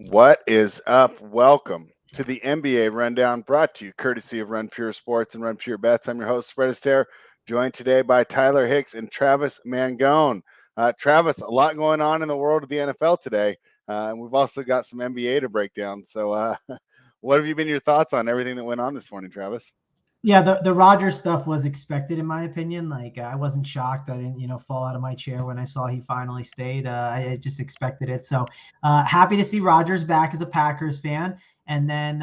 What is up? Welcome to the NBA Rundown, brought to you courtesy of Run Pure Sports and Run Pure Bets. I'm your host, Astaire, joined today by Tyler Hicks and Travis Mangone. Travis, a lot going on in the world of the NFL today, and we've also got some NBA to break down. So, what have you been your thoughts on everything that went on this morning, Travis? Yeah, the Rodgers stuff was expected in my opinion. Like I wasn't shocked. I didn't, fall out of my chair when I saw he finally stayed. I just expected it. So happy to see Rodgers back as a Packers fan. And then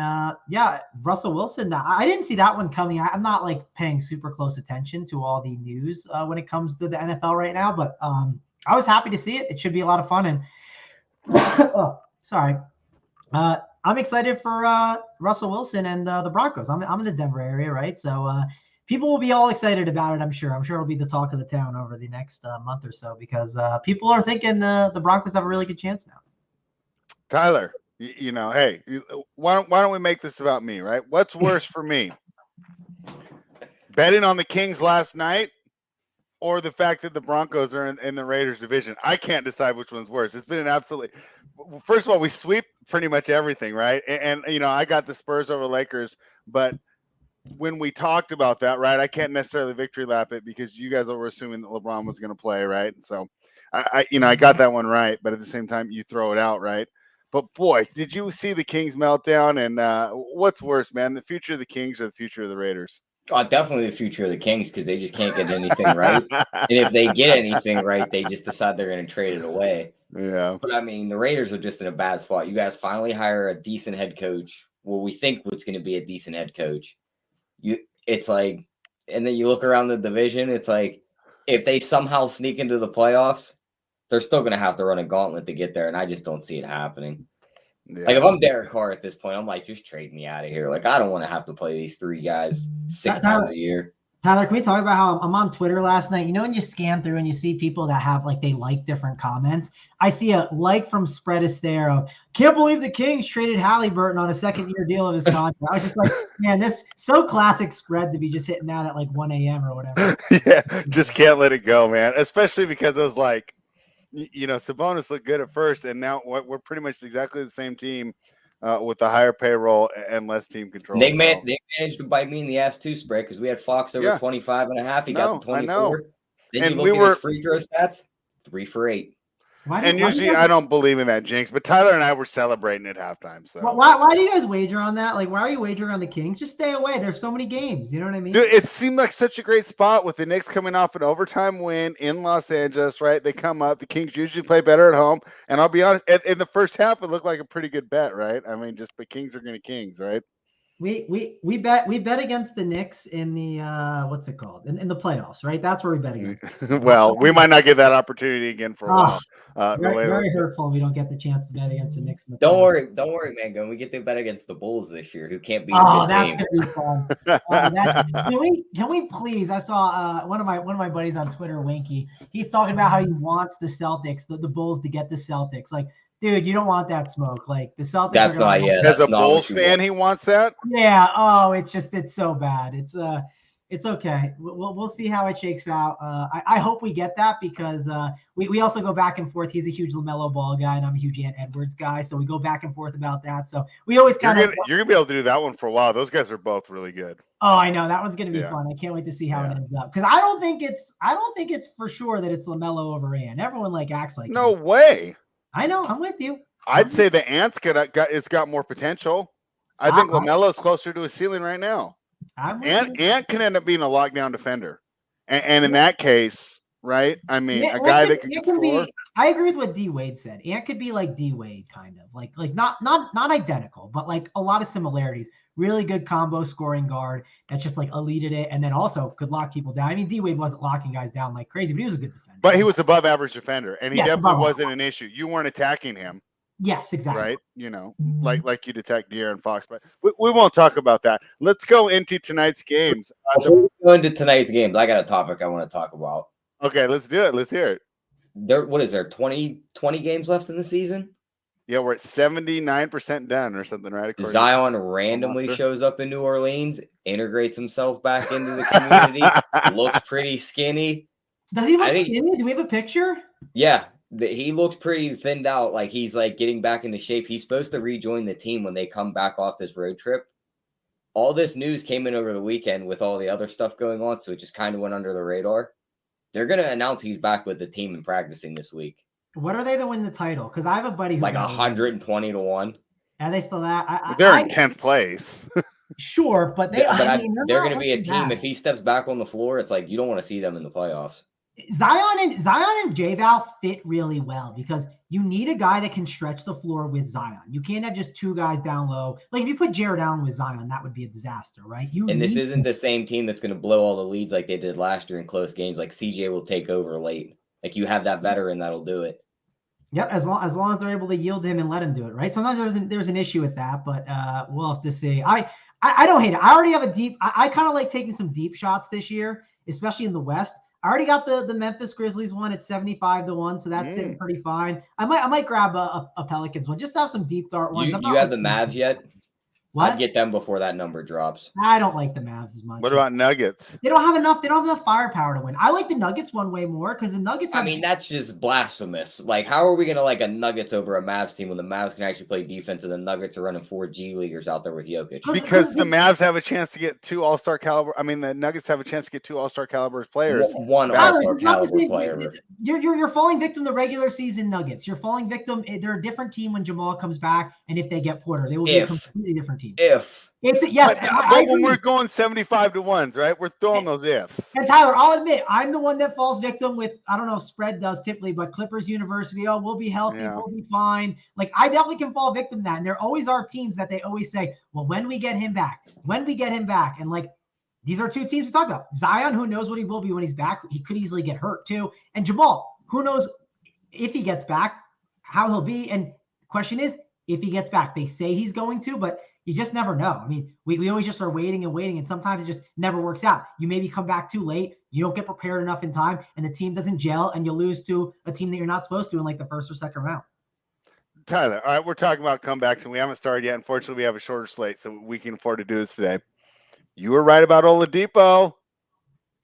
Russell Wilson. I didn't see that one coming. I'm not like paying super close attention to all the news when it comes to the NFL right now, but I was happy to see it. It should be a lot of fun. And oh, sorry. I'm excited for Russell Wilson and the Broncos. I'm in the Denver area, right? So people will be all excited about it, I'm sure. I'm sure it'll be the talk of the town over the next month or so because people are thinking the Broncos have a really good chance now. Tyler, hey, why don't we make this about me, right? What's worse for me? Betting on the Kings last night or the fact that the Broncos are in the Raiders division? I can't decide which one's worse. It's been an absolutely – first of all, we sweep pretty much everything, right? And I got the Spurs over Lakers, but when we talked about that, right, I can't necessarily victory lap it because you guys were assuming that LeBron was going to play, right? And so, I got that one right, but at the same time, you throw it out, right? But, boy, did you see the Kings meltdown? And what's worse, man, the future of the Kings or the future of the Raiders? Oh, definitely the future of the Kings because they just can't get anything right. And if they get anything right, they just decide they're going to trade it away. Yeah. But, I mean, the Raiders are just in a bad spot. You guys finally hire a decent head coach. Well, we think what's going to be a decent head coach. It's like – and then you look around the division, it's like if they somehow sneak into the playoffs, they're still going to have to run a gauntlet to get there, and I just don't see it happening. Yeah. Like, if I'm Derek Carr at this point, I'm like, just trade me out of here. Like, I don't want to have to play these three guys six times a year. Tyler, can we talk about how I'm on Twitter last night? When you scan through and you see people that have, like, they like different comments. I see a like from Spread Astaire of, can't believe the Kings traded Halliburton on a second-year deal of his contract. I was just like, man, this so classic Spread to be just hitting that at, like, 1 a.m. or whatever. Yeah, just can't let it go, man, especially because it was like, Sabonis looked good at first, and now we're pretty much exactly the same team with the higher payroll and less team control. They managed to bite me in the ass too, Spread, because we had Fox over 25.5. He got the 24. Then and you look at his free throw stats, 3 for 8. And usually I don't believe in that jinx, but Tyler and I were celebrating at halftime. So why do you guys wager on that? Like, why are you wagering on the Kings? Just stay away. There's so many games. You know what I mean? Dude, it seemed like such a great spot with the Knicks coming off an overtime win in Los Angeles, right? They come up. The Kings usually play better at home. And I'll be honest, in the first half, it looked like a pretty good bet, right? I mean, just the Kings are going to Kings, right? We bet against the Knicks in the what's it called in the playoffs, right? That's where we bet against. Well, we might not get that opportunity again for a while. Very hurtful. We don't get the chance to bet against the Knicks. In the don't worry, Mangone. We get to bet against the Bulls this year, who can't beat. Oh, that's gonna be fun. Can we please? I saw one of my buddies on Twitter, Winky. He's talking about how he wants the Celtics, the Bulls, to get the Celtics. Like, dude, you don't want that smoke. Like, the Celtics. That's not yet. As a Bulls fan, he wants that. Yeah. Oh, it's so bad. It's okay. We'll see how it shakes out. I hope we get that because we also go back and forth. He's a huge LaMelo Ball guy, and I'm a huge Ant Edwards guy. So we go back and forth about that. So we always kind of. You're gonna be able to do that one for a while. Those guys are both really good. Oh, I know that one's gonna be fun. I can't wait to see how it ends up because I don't think it's for sure that it's LaMelo over Ant. Everyone acts like no way. I know. I'm with you. I'd say the Ant's got more potential. I think LaMelo's closer to a ceiling right now. Ant can end up being a lockdown defender, and in that case, right? I mean, a guy that can score. I agree with what D Wade said. Ant could be like D Wade, kind of like not identical, but like a lot of similarities. Really good combo scoring guard that's just like elite at it, and then also could lock people down. I mean, D Wade wasn't locking guys down like crazy, but he was a good defender. But he was above average defender, and he definitely wasn't an issue. You weren't attacking him. Yes, exactly. Right? Like you'd attack De'Aaron Fox, but we won't talk about that. Let's go into tonight's games. Before we go into tonight's games, I got a topic I want to talk about. Okay, let's do it. Let's hear it. What is there, 20 games left in the season? Yeah, we're at 79% done or something, right? Zion randomly shows up in New Orleans, integrates himself back into the community, looks pretty skinny. Does he look skinny? Do we have a picture? Yeah. he looks pretty thinned out. Like he's like getting back into shape. He's supposed to rejoin the team when they come back off this road trip. All this news came in over the weekend with all the other stuff going on, so it just kind of went under the radar. They're going to announce he's back with the team and practicing this week. What are they to win the title? Because I have a buddy who like 120 to 1. Are they still that? They're in 10th place. Sure, but they're going to be a team. If he steps back on the floor, it's like you don't want to see them in the playoffs. Zion and J-Val fit really well because you need a guy that can stretch the floor with Zion. You can't have just two guys down low. Like if you put Jared Allen with Zion, that would be a disaster, right? This isn't the same team that's going to blow all the leads like they did last year in close games. Like CJ will take over late. Like you have that veteran that'll do it. Yep, as long as they're able to yield to him and let him do it, right? Sometimes there's an issue with that, but we'll have to see. I don't hate it. I already have a deep. I kind of like taking some deep shots this year, especially in the West. I already got the Memphis Grizzlies one at 75 to 1, so that's sitting pretty fine. I might grab a Pelicans one just to have some deep dart ones. You have the Mavs yet? What? I'd get them before that number drops. I don't like the Mavs as much. What about Nuggets? They don't have enough firepower to win. I like the Nuggets one way more because the Nuggets. That's just blasphemous. Like, how are we gonna like a Nuggets over a Mavs team when the Mavs can actually play defense and the Nuggets are running 4 G leaguers out there with Jokic? Because the Mavs have a chance to get 2 All-Star caliber. I mean, the Nuggets have a chance to get 2 All-Star caliber players. One All-Star caliber player. You're falling victim to regular season Nuggets. You're falling victim. They're a different team when Jamal comes back, and if they get Porter, they will be a completely different team. But when we're going 75 to 1s, right? We're throwing those ifs. And Tyler, I'll admit, I'm the one that falls victim with, I don't know if spread does typically, but Clippers University, we'll be healthy, we'll be fine. Like, I definitely can fall victim to that. And there always are teams that they always say, well, when we get him back. And like, these are 2 teams to talk about. Zion, who knows what he will be when he's back. He could easily get hurt too. And Jamal, who knows if he gets back, how he'll be. And the question is, if he gets back, they say he's going to, but you just never know. I mean, we always just are waiting, and sometimes it just never works out. You maybe come back too late, you don't get prepared enough in time, and the team doesn't gel, and you lose to a team that you're not supposed to in like the first or second round. Tyler, all right, we're talking about comebacks, and we haven't started yet. Unfortunately, we have a shorter slate, so we can afford to do this today. You were right about Oladipo.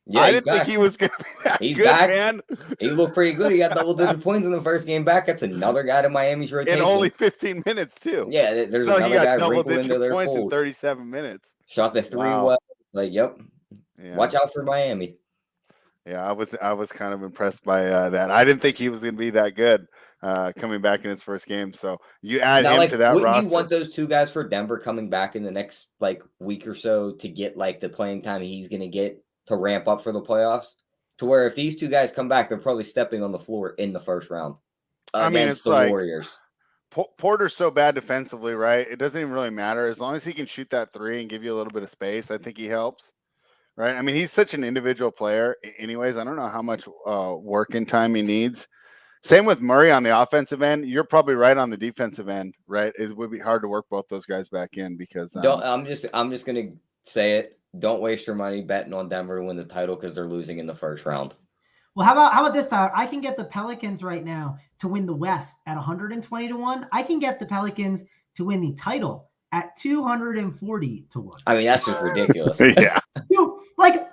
Yeah, I didn't think he was going to be that good, back. Man. He looked pretty good. He got double-digit points in the first game back. That's another guy to Miami's rotation. In only 15 minutes, too. Yeah, there's another guy double-digit points in 37 minutes. Shot the 3 well. Like, yep. Yeah. Watch out for Miami. Yeah, I was kind of impressed by that. I didn't think he was going to be that good coming back in his first game. So you add him to that roster. Wouldn't you want those 2 guys for Denver coming back in the next like week or so to get like the playing time he's going to get to ramp up for the playoffs? To where if these 2 guys come back, they're probably stepping on the floor in the first round. It's the Warriors. Porter's so bad defensively, right? It doesn't even really matter. As long as he can shoot that 3 and give you a little bit of space, I think he helps. Right. I mean, he's such an individual player. Anyways, I don't know how much working time he needs. Same with Murray on the offensive end. You're probably right on the defensive end, right? It would be hard to work both those guys back in because I'm just gonna say it. Don't waste your money betting on Denver to win the title because they're losing in the first round. Well, how about this, Tyler? I can get the Pelicans right now to win the West at 120 to 1. I can get the Pelicans to win the title at 240 to 1. I mean, that's just ridiculous. Yeah. Dude, like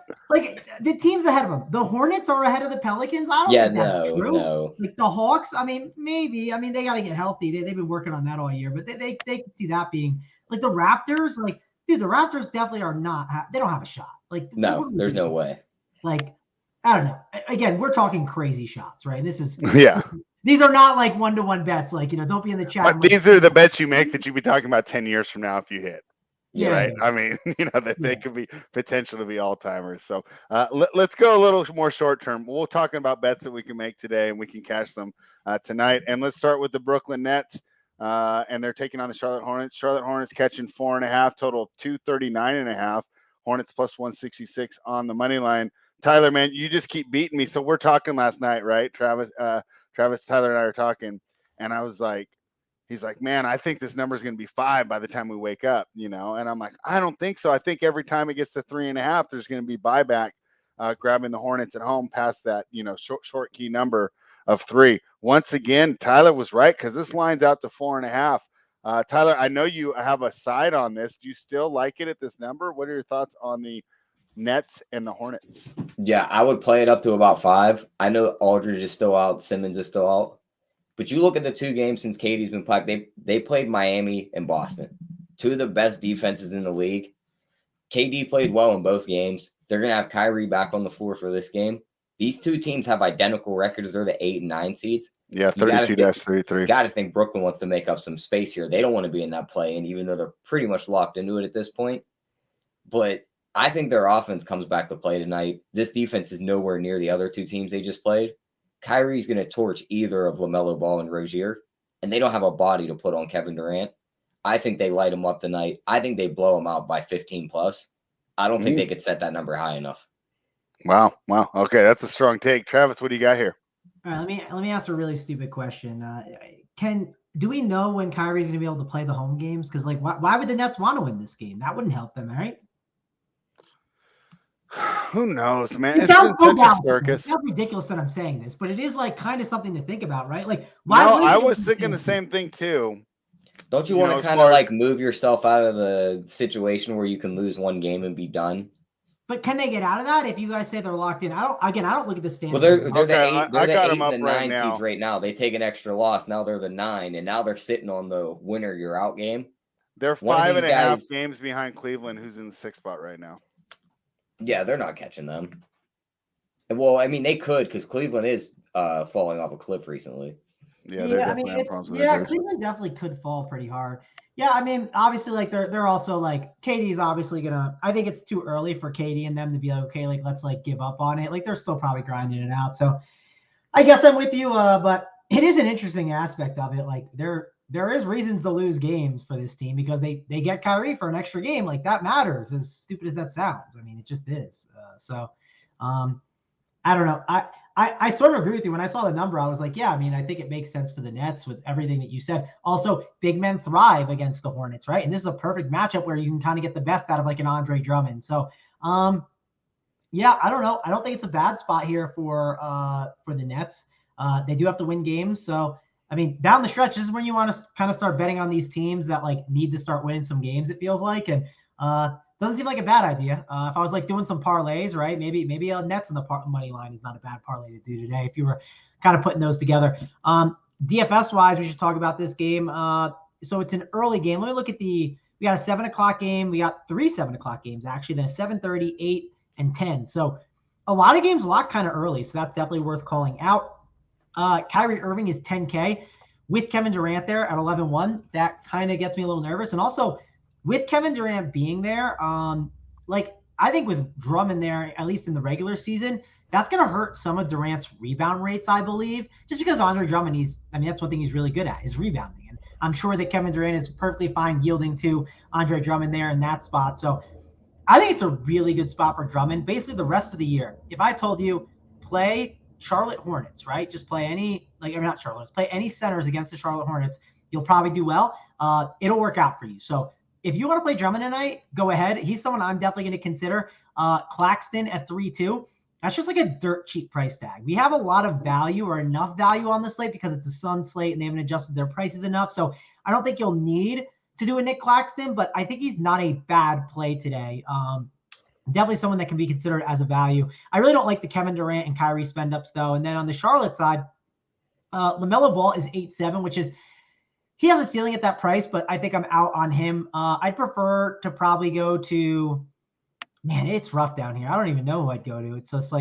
the teams ahead of them. The Hornets are ahead of the Pelicans. I don't think that's true. No. Like the Hawks, I mean, maybe. I mean, they got to get healthy. They've been working on that all year, but they can see that being like the Raptors. Like, dude, the Raptors definitely are not. They don't have a shot. Like, no, there's no way. Like, I don't know. Again, we're talking crazy shots, right? This is These are not like 1-to-1 bets. Like, don't be in the chat. But these are the bets you make that you'd be talking about 10 years from now if you hit. Yeah, right. Yeah. I mean, that they could be potential to be all timers. So let's go a little more short term. We're talking about bets that we can make today and we can cash them tonight. And let's start with the Brooklyn Nets. And they're taking on the Charlotte Hornets. Charlotte Hornets catching 4.5, total of 239.5. Hornets plus 166 on the money line. Tyler, man, you just keep beating me. So we're talking last night, right? Travis, Tyler, and I are talking, and I was like, he's like, man, I think this number is going to be 5 by the time we wake up, and I'm like, I don't think so. I think every time it gets to 3.5, there's going to be buyback grabbing the Hornets at home past that, short key number of 3. Once again, Tyler was right because this line's out to 4.5. Tyler, I know you have a side on this. Do you still like it at this number? What are your thoughts on the Nets and the Hornets? Yeah, I would play it up to about 5. I know Aldridge is still out. Simmons is still out. But you look at the 2 games since KD's been played, they played Miami and Boston, 2 of the best defenses in the league. KD played well in both games. They're going to have Kyrie back on the floor for this game. These 2 teams have identical records. They're the 8 and 9 seeds. Yeah, 32-33. You got to think Brooklyn wants to make up some space here. They don't want to be in that play, and even though they're pretty much locked into it at this point. But I think their offense comes back to play tonight. This defense is nowhere near the other 2 teams they just played. Kyrie's going to torch either of LaMelo Ball and Rozier, and they don't have a body to put on Kevin Durant. I think they light him up tonight. I think they blow him out by 15 plus. I don't think they could set that number high enough. Wow. Okay, that's a strong take. Travis, what do you got here? All right, let me ask a really stupid question. Do we know when Kyrie's going to be able to play the home games? Because why would the Nets want to win this game? That wouldn't help them, right? Who knows, man? It's been such a circus. It's not ridiculous that I'm saying this, but it is kind of something to think about, right? Why? No, I was thinking the same thing too. Don't you want to kind of move yourself out of the situation where you can lose 1 game and be done? But can they get out of that if you guys say they're locked in? I don't look at the standings. Well, they're the 8 and the 9 seeds right now. They take an extra loss. Now they're the 9, and now they're sitting on the winner you're out game. They're 5.5 games behind Cleveland, who's in the 6th spot right now. Yeah, they're not catching them. Well, I mean, they could because Cleveland is falling off a cliff recently. Yeah, Cleveland definitely could fall pretty hard. Yeah, I mean, obviously, they're also KD's obviously gonna. I think it's too early for KD and them to be okay. Let's give up on it. They're still probably grinding it out. So, I guess I'm with you. But it is an interesting aspect of it. There is reasons to lose games for this team because they get Kyrie for an extra game. That matters. As stupid as that sounds, I mean, it just is. I don't know. I sort of agree with you. When I saw the number, I was like, yeah, I mean, I think it makes sense for the Nets with everything that you said. Also, big men thrive against the Hornets, right? And this is a perfect matchup where you can kind of get the best out of an Andre Drummond. So, yeah, I don't know. I don't think it's a bad spot here for the Nets. They do have to win games. So, I mean, down the stretch, this is when you want to kind of start betting on these teams that need to start winning some games, it feels like. And doesn't seem like a bad idea. If I was doing some parlays, right? Maybe a Nets in the money line is not a bad parlay to do today if you were kind of putting those together. DFS wise, we should talk about this game. So it's an early game. Let me look at we got a 7:00 game. We got 3 7:00 games actually, then a 7:30, 8, and 10. So a lot of games lock kind of early. So that's definitely worth calling out. Kyrie Irving is 10K with Kevin Durant there at 11-1. That kind of gets me a little nervous. And also, with Kevin Durant being there, I think with Drummond there, at least in the regular season, that's going to hurt some of Durant's rebound rates, I believe, just because Andre Drummond, that's one thing he's really good at is rebounding. And I'm sure that Kevin Durant is perfectly fine yielding to Andre Drummond there in that spot. So I think it's a really good spot for Drummond. Basically, the rest of the year, if I told you play Charlotte Hornets, right? Just play play any centers against the Charlotte Hornets, you'll probably do well. It'll work out for you. So if you want to play Drummond tonight, go ahead. He's someone I'm definitely going to consider. Claxton at 3-2. That's just a dirt cheap price tag. We have a lot of value or enough value on the slate because it's a Sun slate and they haven't adjusted their prices enough. So I don't think you'll need to do a Nick Claxton, but I think he's not a bad play today. Definitely someone that can be considered as a value. I really don't like the Kevin Durant and Kyrie spend ups though. And then on the Charlotte side, LaMelo Ball is 8-7, which is, he has a ceiling at that price, but I think I'm out on him. I'd prefer to probably go to, man, it's rough down here. I don't even know who I'd go to. It's just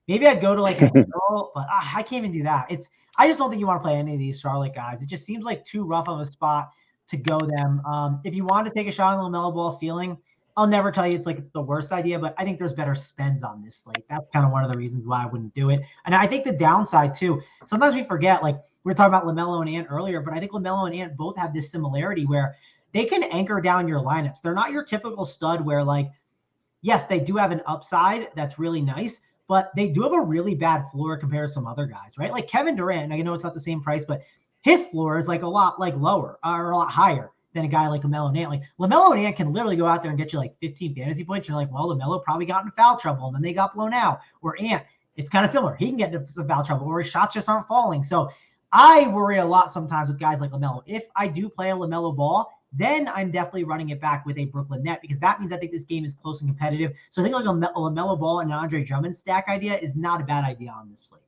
maybe I'd go to a girl, but I can't even do that. I just don't think you want to play any of these Charlotte guys. It just seems too rough of a spot to go them. If you want to take a shot on LaMelo Ball ceiling, I'll never tell you it's the worst idea, but I think there's better spends on this slate. That's kind of one of the reasons why I wouldn't do it. And I think the downside too, sometimes we forget, we were talking about LaMelo and Ant earlier, but I think LaMelo and Ant both have this similarity where they can anchor down your lineups. They're not your typical stud where yes, they do have an upside that's really nice, but they do have a really bad floor compared to some other guys, right? Kevin Durant, I know it's not the same price, but his floor is a lot lower or a lot higher than a guy like LaMelo and Ant. LaMelo and Ant can literally go out there and get you 15 fantasy points. You're well, LaMelo probably got in foul trouble and then they got blown out. Or Ant, it's kind of similar. He can get into some foul trouble or his shots just aren't falling. So I worry a lot sometimes with guys like LaMelo. If I do play a LaMelo Ball, then I'm definitely running it back with a Brooklyn net because that means I think this game is close and competitive. So I think a LaMelo Ball and an Andre Drummond stack idea is not a bad idea on this slate.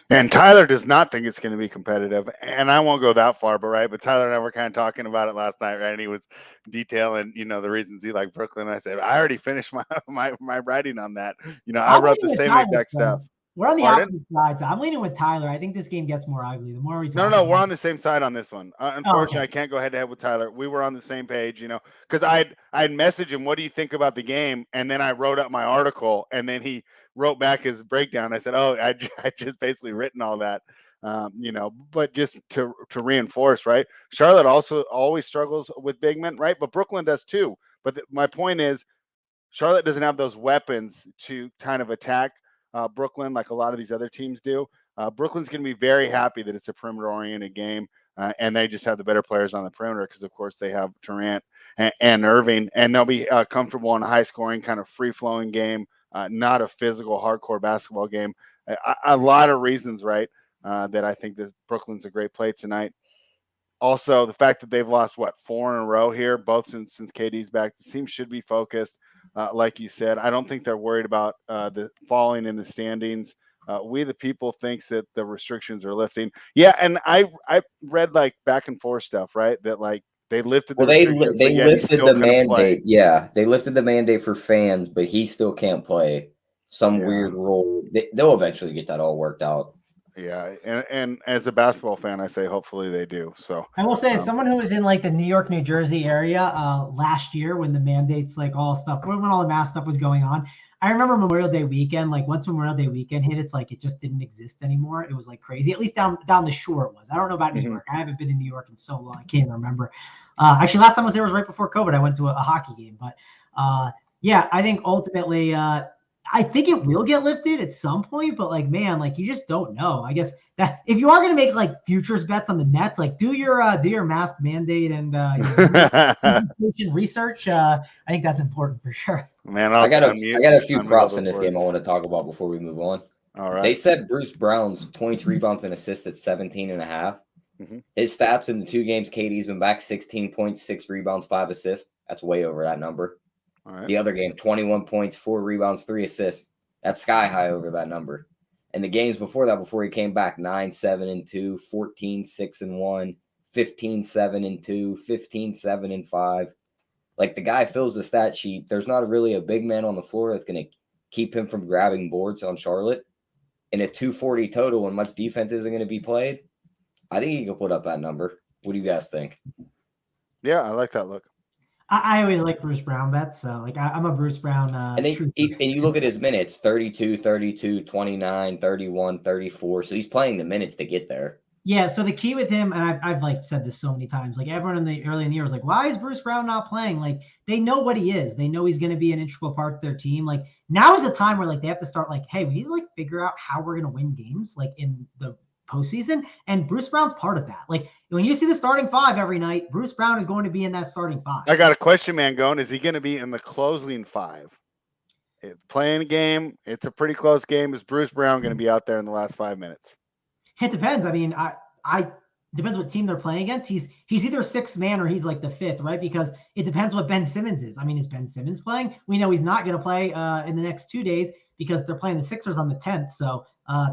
And Tyler does not think it's going to be competitive. And I won't go that far, but Tyler and I were kind of talking about it last night, right? And he was detailing, the reasons he liked Brooklyn. And I said, I already finished my writing on that. I I'm wrote the leaning with same Tyler, exact stuff. We're on the Pardon? opposite sides. I'm leaning with Tyler. I think this game gets more ugly. The more we talk No, about we're it. on the same side on this one. Unfortunately, okay. I can't go head to head with Tyler. We were on the same page, because I'd messaged him, what do you think about the game? And then I wrote up my article, and then he wrote back his breakdown. I said, oh, I just basically written all that, but just to reinforce, right? Charlotte also always struggles with big men, right? But Brooklyn does too. But my point is, Charlotte doesn't have those weapons to kind of attack Brooklyn like a lot of these other teams do. Brooklyn's going to be very happy that it's a perimeter-oriented game, and they just have the better players on the perimeter because, of course, they have Durant and Irving, and they'll be comfortable in a high-scoring, kind of free-flowing game, not a physical, hardcore basketball game. A lot of reasons, right, that I think that Brooklyn's a great play tonight. Also, the fact that they've lost, 4 in a row here, both since KD's back, the team should be focused. Like you said, I don't think they're worried about the falling in the standings. We the people thinks that the restrictions are lifting. Yeah, and I read like back and forth stuff, right? That like they lifted the restrictions, they lifted the mandate. Play. Yeah, they lifted the mandate for fans, but he still can't play. Some weird rule. They'll eventually get that all worked out. Yeah, and as a basketball fan, I say hopefully they do. So I will say, as someone who was in like the New York, New Jersey area last year when the mandates, like all stuff, when all the mask stuff was going on, I remember Memorial Day weekend. Like once Memorial Day weekend hit, it's like it just didn't exist anymore. It was like crazy. At least down the shore it was. I don't know about New York. I haven't been to New York in so long. I can't remember. Actually, last time I was there was right before COVID. I went to a hockey game, but yeah, I think ultimately. I think it will get lifted at some point, but like, man, like you just don't know. I guess that if you are going to make like futures bets on the Nets, like do your mask mandate and your research. I think that's important for sure. Man, I got a few props in this game I want to talk about before we move on. All right. They said Bruce Brown's 22 rebounds and assists at 17.5. Mm-hmm. His stats in the 2 games KD's been back, 16 points, 6 rebounds, 5 assists. That's way over that number. All right. The other game, 21 points, 4 rebounds, 3 assists. That's sky high over that number. And the games before that, before he came back, 9-7-2, 14-6-1, 15-7-2, 15-7-5. Like the guy fills the stat sheet. There's not really a big man on the floor that's going to keep him from grabbing boards on Charlotte. And at 240 total, when much defense isn't going to be played, I think he can put up that number. What do you guys think? Yeah, I like that look. I always like Bruce Brown bets, so like I'm a Bruce Brown. And you look at his minutes, 32, 32, 29, 31, 34. So he's playing the minutes to get there. Yeah, so the key with him, and I've like said this so many times, like everyone early in the year was like, why is Bruce Brown not playing? Like they know what he is. They know he's going to be an integral part of their team. Like now is a time where like they have to start like, hey, we need to like figure out how we're going to win games like in the postseason, and Bruce Brown's part of that. Like when you see the starting 5 every night, Bruce Brown is going to be in that starting 5. I got a question, Mangone. Is he going to be in the closing 5? Playing a game, it's a pretty close game. Is Bruce Brown going to be out there in the last 5 minutes? It depends. I mean, I depends what team they're playing against. He's either 6th man or he's like the 5th, right? Because it depends what Ben Simmons is. I mean, is Ben Simmons playing? We know he's not going to play in the next 2 days because they're playing the Sixers on the 10th. So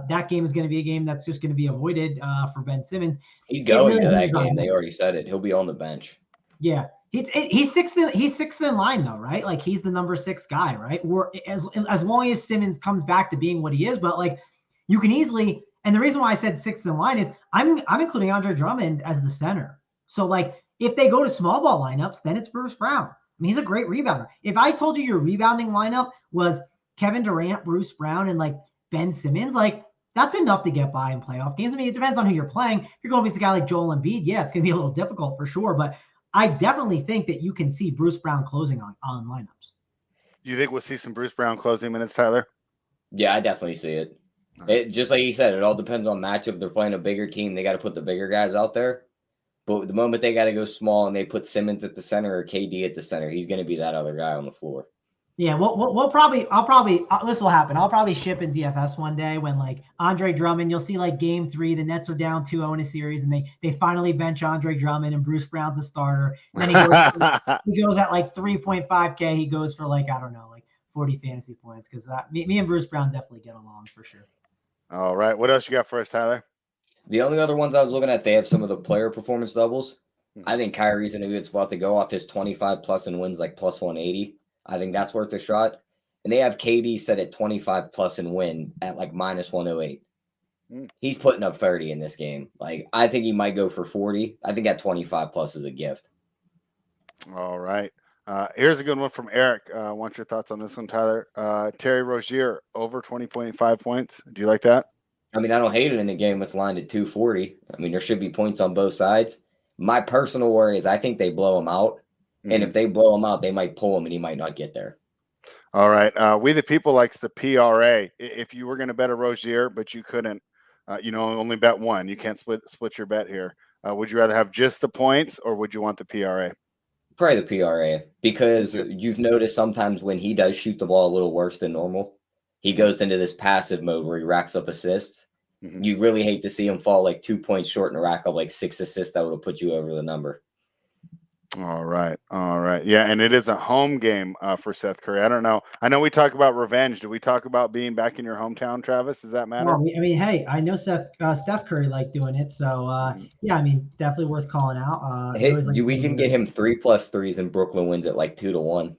that game is going to be a game that's just going to be avoided for Ben Simmons. He's going to that game. They already said it. He'll be on the bench. Yeah. He's sixth in line though, right? Like he's the number 6 guy, right? Or as long as Simmons comes back to being what he is, but like you can easily, and the reason why I said 6th in line is I'm including Andre Drummond as the center. So like if they go to small ball lineups, then it's Bruce Brown. I mean, he's a great rebounder. If I told you your rebounding lineup was Kevin Durant, Bruce Brown, and like Ben Simmons, like that's enough to get by in playoff games. I mean, it depends on who you're playing. If you're going against a guy like Joel Embiid, yeah, it's going to be a little difficult for sure. But I definitely think that you can see Bruce Brown closing on lineups. You think we'll see some Bruce Brown closing minutes, Tyler? Yeah, I definitely see it. It just like he said, it all depends on matchup. If they're playing a bigger team, they got to put the bigger guys out there. But the moment they got to go small and they put Simmons at the center or KD at the center, he's going to be that other guy on the floor. Yeah, this will happen. I'll probably ship in DFS one day when like Andre Drummond, you'll see like game 3, the Nets are down 2-0 in a series and they finally bench Andre Drummond and Bruce Brown's a starter. And then he goes at like 3.5K. He goes for like, I don't know, like 40 fantasy points because me and Bruce Brown definitely get along for sure. All right. What else you got for us, Tyler? The only other ones I was looking at, they have some of the player performance doubles. Mhm. I think Kyrie's in a good spot to go off his 25 plus and wins like plus 180. I think that's worth a shot. And they have KD set at 25 plus and win at like minus 108. He's putting up 30 in this game. Like, I think he might go for 40. I think at 25 plus is a gift. All right. Here's a good one from Eric. Want your thoughts on this one, Tyler? Terry Rozier over 20.5 points. Do you like that? I mean, I don't hate it in a game that's lined at 240. I mean, there should be points on both sides. My personal worry is I think they blow him out. And if they blow him out, they might pull him and he might not get there. All right. We the people likes the PRA. If you were going to bet a Rozier, but you couldn't, only bet one. You can't split your bet here. Would you rather have just the points or would you want the PRA? Probably the PRA, because you've noticed sometimes when he does shoot the ball a little worse than normal, he goes into this passive mode where he racks up assists. Mm-hmm. You really hate to see him fall like 2 points short and rack up like 6 assists that would have put you over the number. All right. Yeah, and it is a home game for Seth Curry. I don't know. I know we talk about revenge. Do we talk about being back in your hometown, Travis? Does that matter? Well, I mean, hey, I know Steph Curry liked doing it. So, yeah, I mean, definitely worth calling out. We can get him 3+ threes and Brooklyn wins at like 2-1.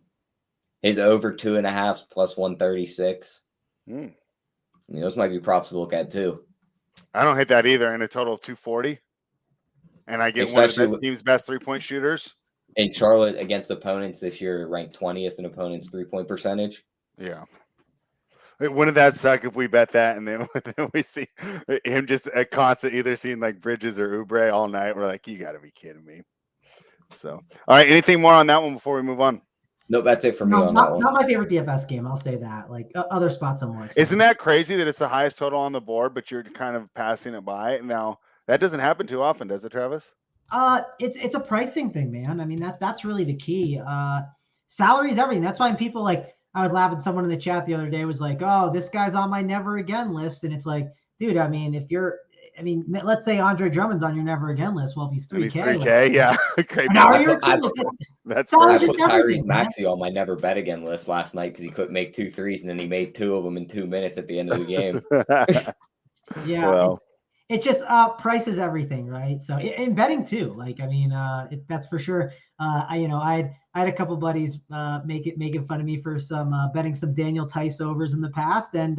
His over 2.5 plus 136. I mean, those might be props to look at too. I don't hate that either. In a total of 240. And I get one of the team's best 3-point shooters. And Charlotte against opponents this year ranked 20th in opponents' 3-point percentage. Yeah. Wouldn't that suck if we bet that and then we see him just a constant either seeing like Bridges or Oubre all night? We're like, you got to be kidding me. So, all right. Anything more on that one before we move on? Nope, that's it for me on that one. Not my favorite DFS game. I'll say that. Like other spots I'm more excited. Isn't that crazy that it's the highest total on the board, but you're kind of passing it by? Now, that doesn't happen too often, does it, Travis? It's a pricing thing, man. I mean, that's really the key. Salary is everything. That's why people like, I was laughing. Someone in the chat the other day was like, oh, this guy's on my never again list. And it's like, dude, I mean, let's say Andre Drummond's on your never again list. Well, if he's 3K. He's 3K, yeah. Great. Now you're I put Tyrese Maxey on my never bet again list last night because he couldn't make 2 threes and then he made 2 of them in 2 minutes at the end of the game. Yeah. Well. It's just price is everything, right? So in betting too, like, I mean, that's for sure. I had a couple buddies making fun of me for some betting some Daniel Tice overs in the past, and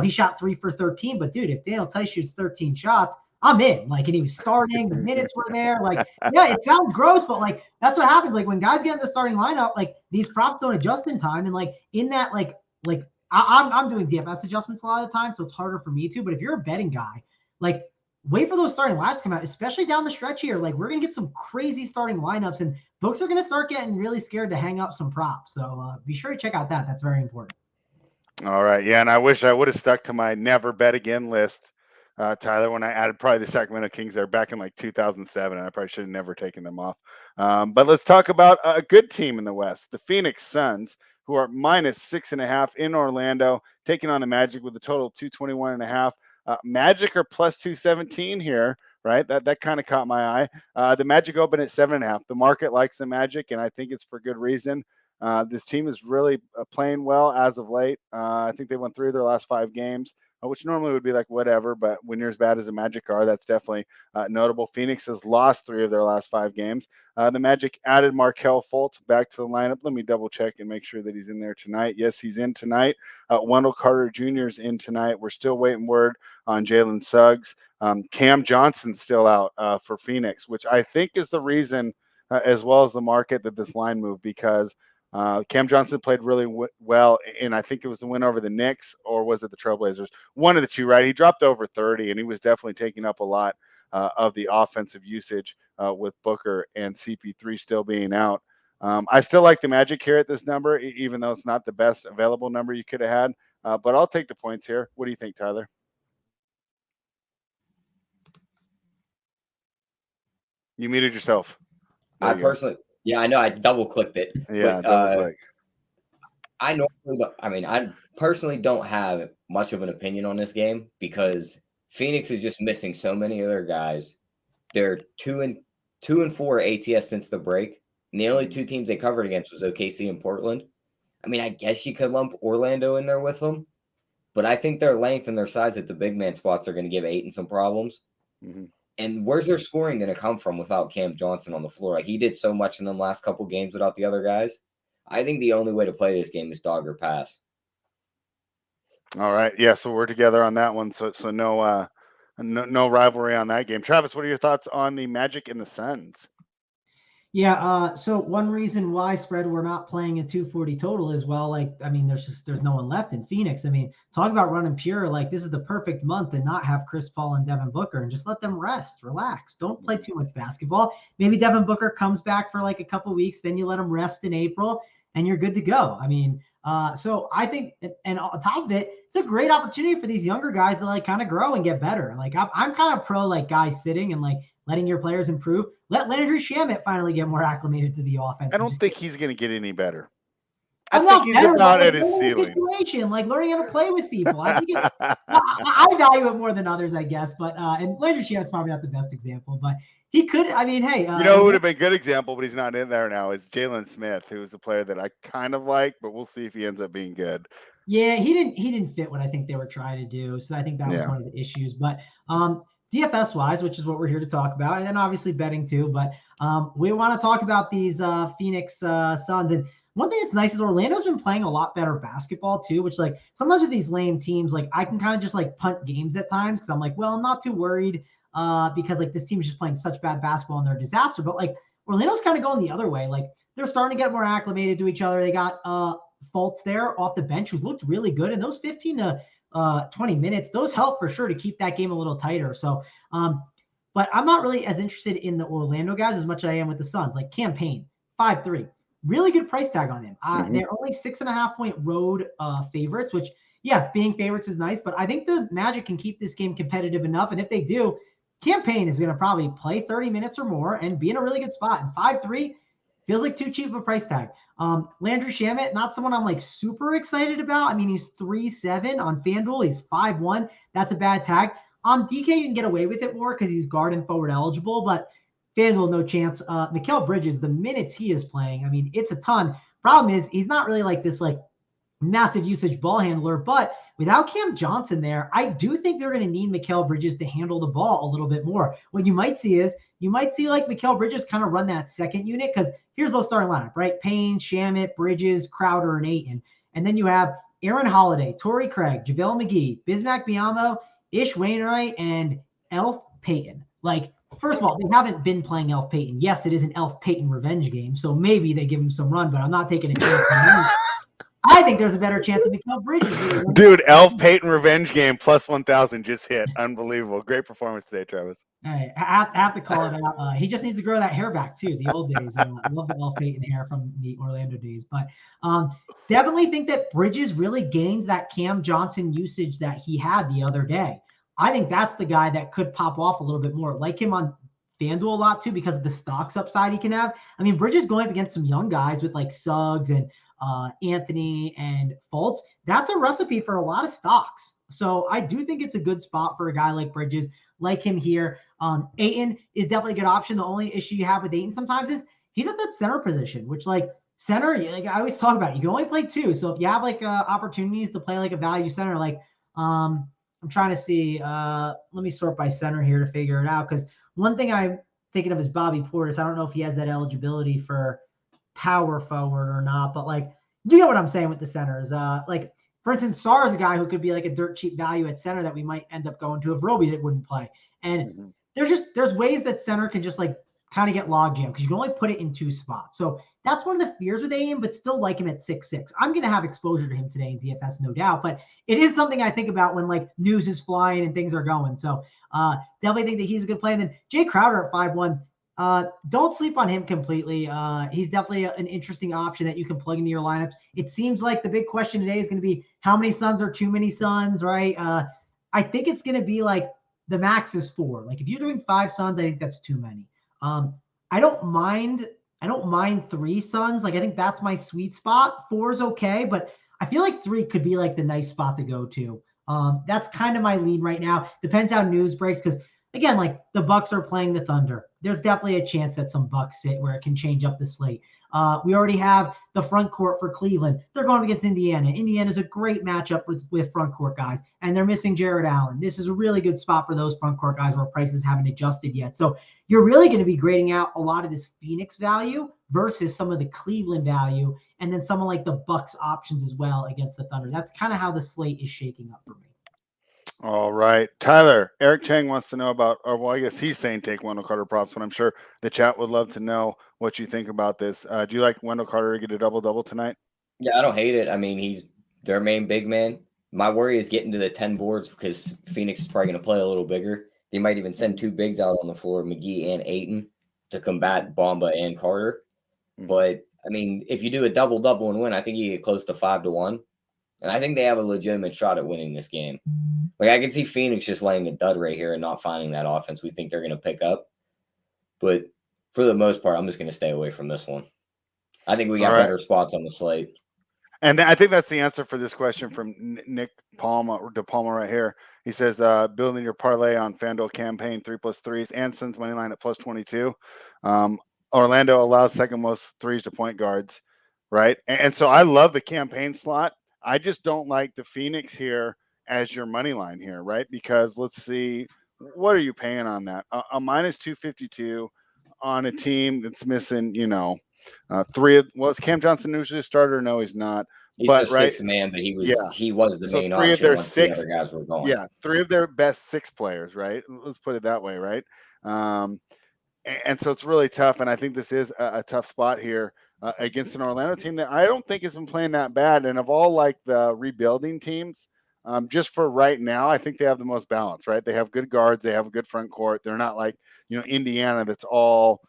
he shot 3 for 13. But dude, if Daniel Tice shoots 13 shots, I'm in. Like, and he was starting, the minutes were there. Like, yeah, it sounds gross, but like that's what happens. Like when guys get in the starting lineup, like these props don't adjust in time, and like in that, like I'm doing DFS adjustments a lot of the time, so it's harder for me too. But if you're a betting guy, like, wait for those starting lineups to come out, especially down the stretch here. Like, we're going to get some crazy starting lineups, and folks are going to start getting really scared to hang up some props. So be sure to check out that. That's very important. All right. Yeah, and I wish I would have stuck to my never bet again list, Tyler, when I added probably the Sacramento Kings there back in like 2007, and I probably should have never taken them off. But let's talk about a good team in the West, the Phoenix Suns, who are minus 6.5 in Orlando, taking on the Magic with a total of 221.5. Magic are plus 217 here, right? That kind of caught my eye. The Magic open at 7.5. The market likes the Magic, and I think it's for good reason. This team is really playing well as of late. I think they won 3 of their last 5 games, which normally would be like whatever, but when you're as bad as the Magic are, that's definitely notable. Phoenix has lost 3 of their last 5 games. The Magic added Markelle Fultz back to the lineup. Let me double check and make sure that he's in there tonight. Yes, he's in tonight. Wendell Carter Jr. is in tonight. We're still waiting word on Jalen Suggs. Cam Johnson's still out for Phoenix, which I think is the reason, as well as the market, that this line moved, because Cam Johnson played really well, and I think it was the win over the Knicks, or was it the Trailblazers? One of the two, right? He dropped over 30, and he was definitely taking up a lot of the offensive usage with Booker and CP3 still being out. I still like the Magic here at this number, even though it's not the best available number you could have had. But I'll take the points here. What do you think, Tyler? You muted yourself. I personally, yeah, I know. I double clicked it. Yeah, but, I personally don't have much of an opinion on this game because Phoenix is just missing so many other guys. They're 2-4 ATS since the break, and the only 2 teams they covered against was OKC and Portland. I mean, I guess you could lump Orlando in there with them, but I think their length and their size at the big man spots are going to give Ayton some problems. Mm-hmm. And where's their scoring going to come from without Cam Johnson on the floor? Like, he did so much in the last couple games without the other guys. I think the only way to play this game is dog or pass. All right. Yeah, so we're together on that one. So no rivalry on that game. Travis, what are your thoughts on the Magic and the Suns? Yeah, so one reason why spread we're not playing a 240 total is, well, like, I mean, there's no one left in Phoenix. I mean, talk about running pure. Like, this is the perfect month to not have Chris Paul and Devin Booker and just let them rest, relax. Don't play too much basketball. Maybe Devin Booker comes back for like a couple weeks, then you let him rest in April and you're good to go. I mean, so I think, and on top of it, it's a great opportunity for these younger guys to like kind of grow and get better. Like, I'm kind of pro like guys sitting and like letting your players improve. Let Landry Shamet finally get more acclimated to the offense. I don't think he's going to get any better. I think he's about at his ceiling. Situation, like learning how to play with people. I think I value it more than others, I guess. But and Landry Shamet's probably not the best example, but he could. I mean, hey, who would have been a good example, but he's not in there now. Is Jalen Smith, who is a player that I kind of like, but we'll see if he ends up being good. Yeah, he didn't fit what I think they were trying to do. So I think that was one of the issues. But DFS wise, which is what we're here to talk about, and then obviously betting too. But we want to talk about these Phoenix Suns. And one thing that's nice is Orlando's been playing a lot better basketball too, which like sometimes with these lame teams, like I can kind of just like punt games at times because I'm like, well, I'm not too worried because like this team is just playing such bad basketball and they're a disaster. But like Orlando's kind of going the other way. Like they're starting to get more acclimated to each other. They got Fultz there off the bench who's looked really good. And those 15 to 20 minutes, those help for sure to keep that game a little tighter. So, but I'm not really as interested in the Orlando guys as much as I am with the Suns. Like Campaign, 5-3, really good price tag on him. They're only 6.5 point road favorites, which being favorites is nice, but I think the Magic can keep this game competitive enough. And if they do, Campaign is going to probably play 30 minutes or more and be in a really good spot. And 5-3 feels like too cheap of a price tag. Landry Shamet, not someone I'm like super excited about. I mean, he's 3.7 on FanDuel. He's 5.1. That's a bad tag. On DK, you can get away with it more because he's guard and forward eligible, but FanDuel, no chance. Mikal Bridges, the minutes he is playing, I mean, it's a ton. Problem is, he's not really like this like massive usage ball handler, but without Cam Johnson there, I do think they're going to need Mikal Bridges to handle the ball a little bit more. What you might see is, like Mikal Bridges kind of run that second unit because here's the starting lineup, right? Payne, Shamet, Bridges, Crowder, and Ayton. And then you have Aaron Holiday, Torrey Craig, JaVale McGee, Bismack Biyombo, Ish Wainwright, and Elf Payton. Like, first of all, they haven't been playing Elf Payton. Yes, it is an Elf Payton revenge game, so maybe they give him some run, but I'm not taking a chance on him. I think there's a better chance of Mikal Bridges. Dude, Elf Payton revenge game plus 1,000 just hit. Unbelievable. Great performance today, Travis. Hey, I have to call it out. He just needs to grow that hair back too. The old days. I love the Elf Payton hair from the Orlando days. But definitely think that Bridges really gains that Cam Johnson usage that he had the other day. I think that's the guy that could pop off a little bit more. Like him on FanDuel a lot too because of the stocks upside he can have. I mean, Bridges going up against some young guys with like Suggs and Anthony and Fultz. That's a recipe for a lot of stocks. So I do think it's a good spot for a guy like Bridges, like him here. Ayton is definitely a good option. The only issue you have with Ayton sometimes is he's at that center position, which like center, like I always talk about, you can only play two. So if you have like opportunities to play like a value center, like I'm trying to see, let me sort by center here to figure it out. Because one thing I'm thinking of is Bobby Portis. I don't know if he has that eligibility for power forward or not, but like, you know what I'm saying with the centers. Like, for instance, Sarr is a guy who could be like a dirt cheap value at center that we might end up going to if Roby wouldn't play. And there's ways that center can just like kind of get log jam because you can only put it in two spots. So that's one of the fears with Ayton, but still like him at 6'6". I'm going to have exposure to him today in DFS, no doubt, but it is something I think about when like news is flying and things are going. So definitely think that he's a good play. And then Jay Crowder at 5'1". Don't sleep on him completely. He's definitely an interesting option that you can plug into your lineups. It seems like the big question today is going to be how many Suns are too many Suns, right? I think it's going to be like the max is 4. Like if you're doing 5 Suns, I think that's too many. I don't mind 3 Suns. Like I think that's my sweet spot. 4 is okay, but I feel like 3 could be like the nice spot to go to. That's kind of my lead right now. Depends how news breaks because again, like the Bucks are playing the Thunder. there's definitely a chance that some Bucks sit where it can change up the slate. We already have the front court for Cleveland. They're going against Indiana. Indiana's a great matchup with front court guys, and they're missing Jared Allen. This is a really good spot for those front court guys where prices haven't adjusted yet. So you're really going to be grading out a lot of this Phoenix value versus some of the Cleveland value, and then some of like the Bucks options as well against the Thunder. That's kind of how the slate is shaking up for me. All right. Tyler, Eric Chang wants to know about, or well, I guess he's saying take Wendell Carter props, but I'm sure the chat would love to know what you think about this. Do you like Wendell Carter to get a double-double tonight? Yeah, I don't hate it. I mean, he's their main big man. My worry is getting to the 10 boards because Phoenix is probably going to play a little bigger. They might even send two bigs out on the floor, McGee and Ayton, to combat Bamba and Carter. But, I mean, if you do a double-double and win, I think you get close to 5-1. And I think they have a legitimate shot at winning this game. Like, I can see Phoenix just laying a dud right here and not finding that offense we think they're going to pick up. But for the most part, I'm just going to stay away from this one. I think we got better spots on the slate. And I think that's the answer for this question from Nick Palma or De Palma right here. He says, building your parlay on FanDuel campaign 3+3s and Suns money line at +22. Orlando allows second most threes to point guards, right? And so I love the campaign slot. I just don't like the Phoenix here as your money line here, right? Because let's see, what are you paying on that? A -252 on a team that's missing, three of, was Cam Johnson usually a starter? No, he's not. He's but the sixth man, but he was the main three option of their once six, the other guys were gone. Yeah, three of their best six players, right? Let's put it that way, right? And so it's really tough, and I think this is a tough spot here against an Orlando team that I don't think has been playing that bad. And of all like the rebuilding teams, just for right now, I think they have the most balance, right? They have good guards, they have a good front court. They're not like Indiana that's all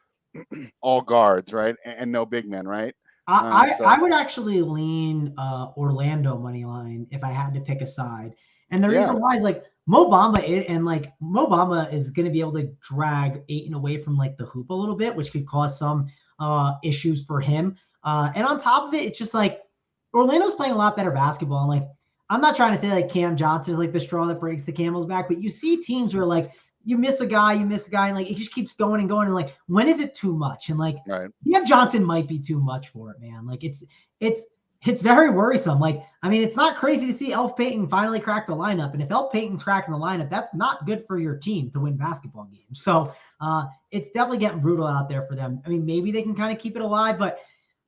guards, right, and no big men, right? I would actually lean Orlando money line if I had to pick a side, and the reason why is like Mo Bamba is going to be able to drag Ayton away from like the hoop a little bit, which could cause some issues for him. And on top of it, it's just like Orlando's playing a lot better basketball. And like I'm not trying to say like Cam Johnson is like the straw that breaks the camel's back, but you see teams where like you miss a guy, and like it just keeps going and going. And like, when is it too much? And like, Cam Johnson might be too much for it, man. Like it's very worrisome. Like, I mean, it's not crazy to see Elf Payton finally crack the lineup. And if Elf Payton's cracking the lineup, that's not good for your team to win basketball games. So it's definitely getting brutal out there for them. I mean, maybe they can kind of keep it alive, but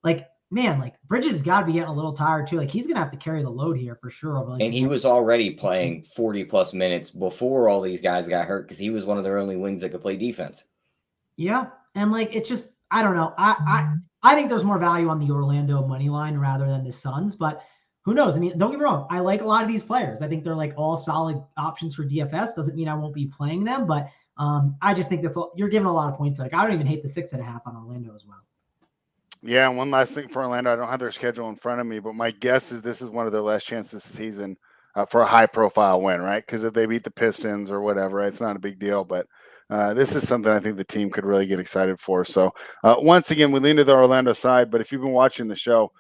like, man, like Bridges has got to be getting a little tired too. Like he's going to have to carry the load here for sure. Like, and he was already playing 40+ minutes before all these guys got hurt because he was one of their only wings that could play defense. Yeah. And like, it's just, I don't know. I think there's more value on the Orlando money line rather than the Suns, but who knows? I mean, don't get me wrong. I like a lot of these players. I think they're like all solid options for DFS. Doesn't mean I won't be playing them, but I just think you're giving a lot of points. Like I don't even hate the 6.5 on Orlando as well. Yeah, one last thing for Orlando. I don't have their schedule in front of me, but my guess is this is one of their last chances this season for a high-profile win, right? Because if they beat the Pistons or whatever, it's not a big deal. But this is something I think the team could really get excited for. So once again, we lean to the Orlando side. But if you've been watching the show,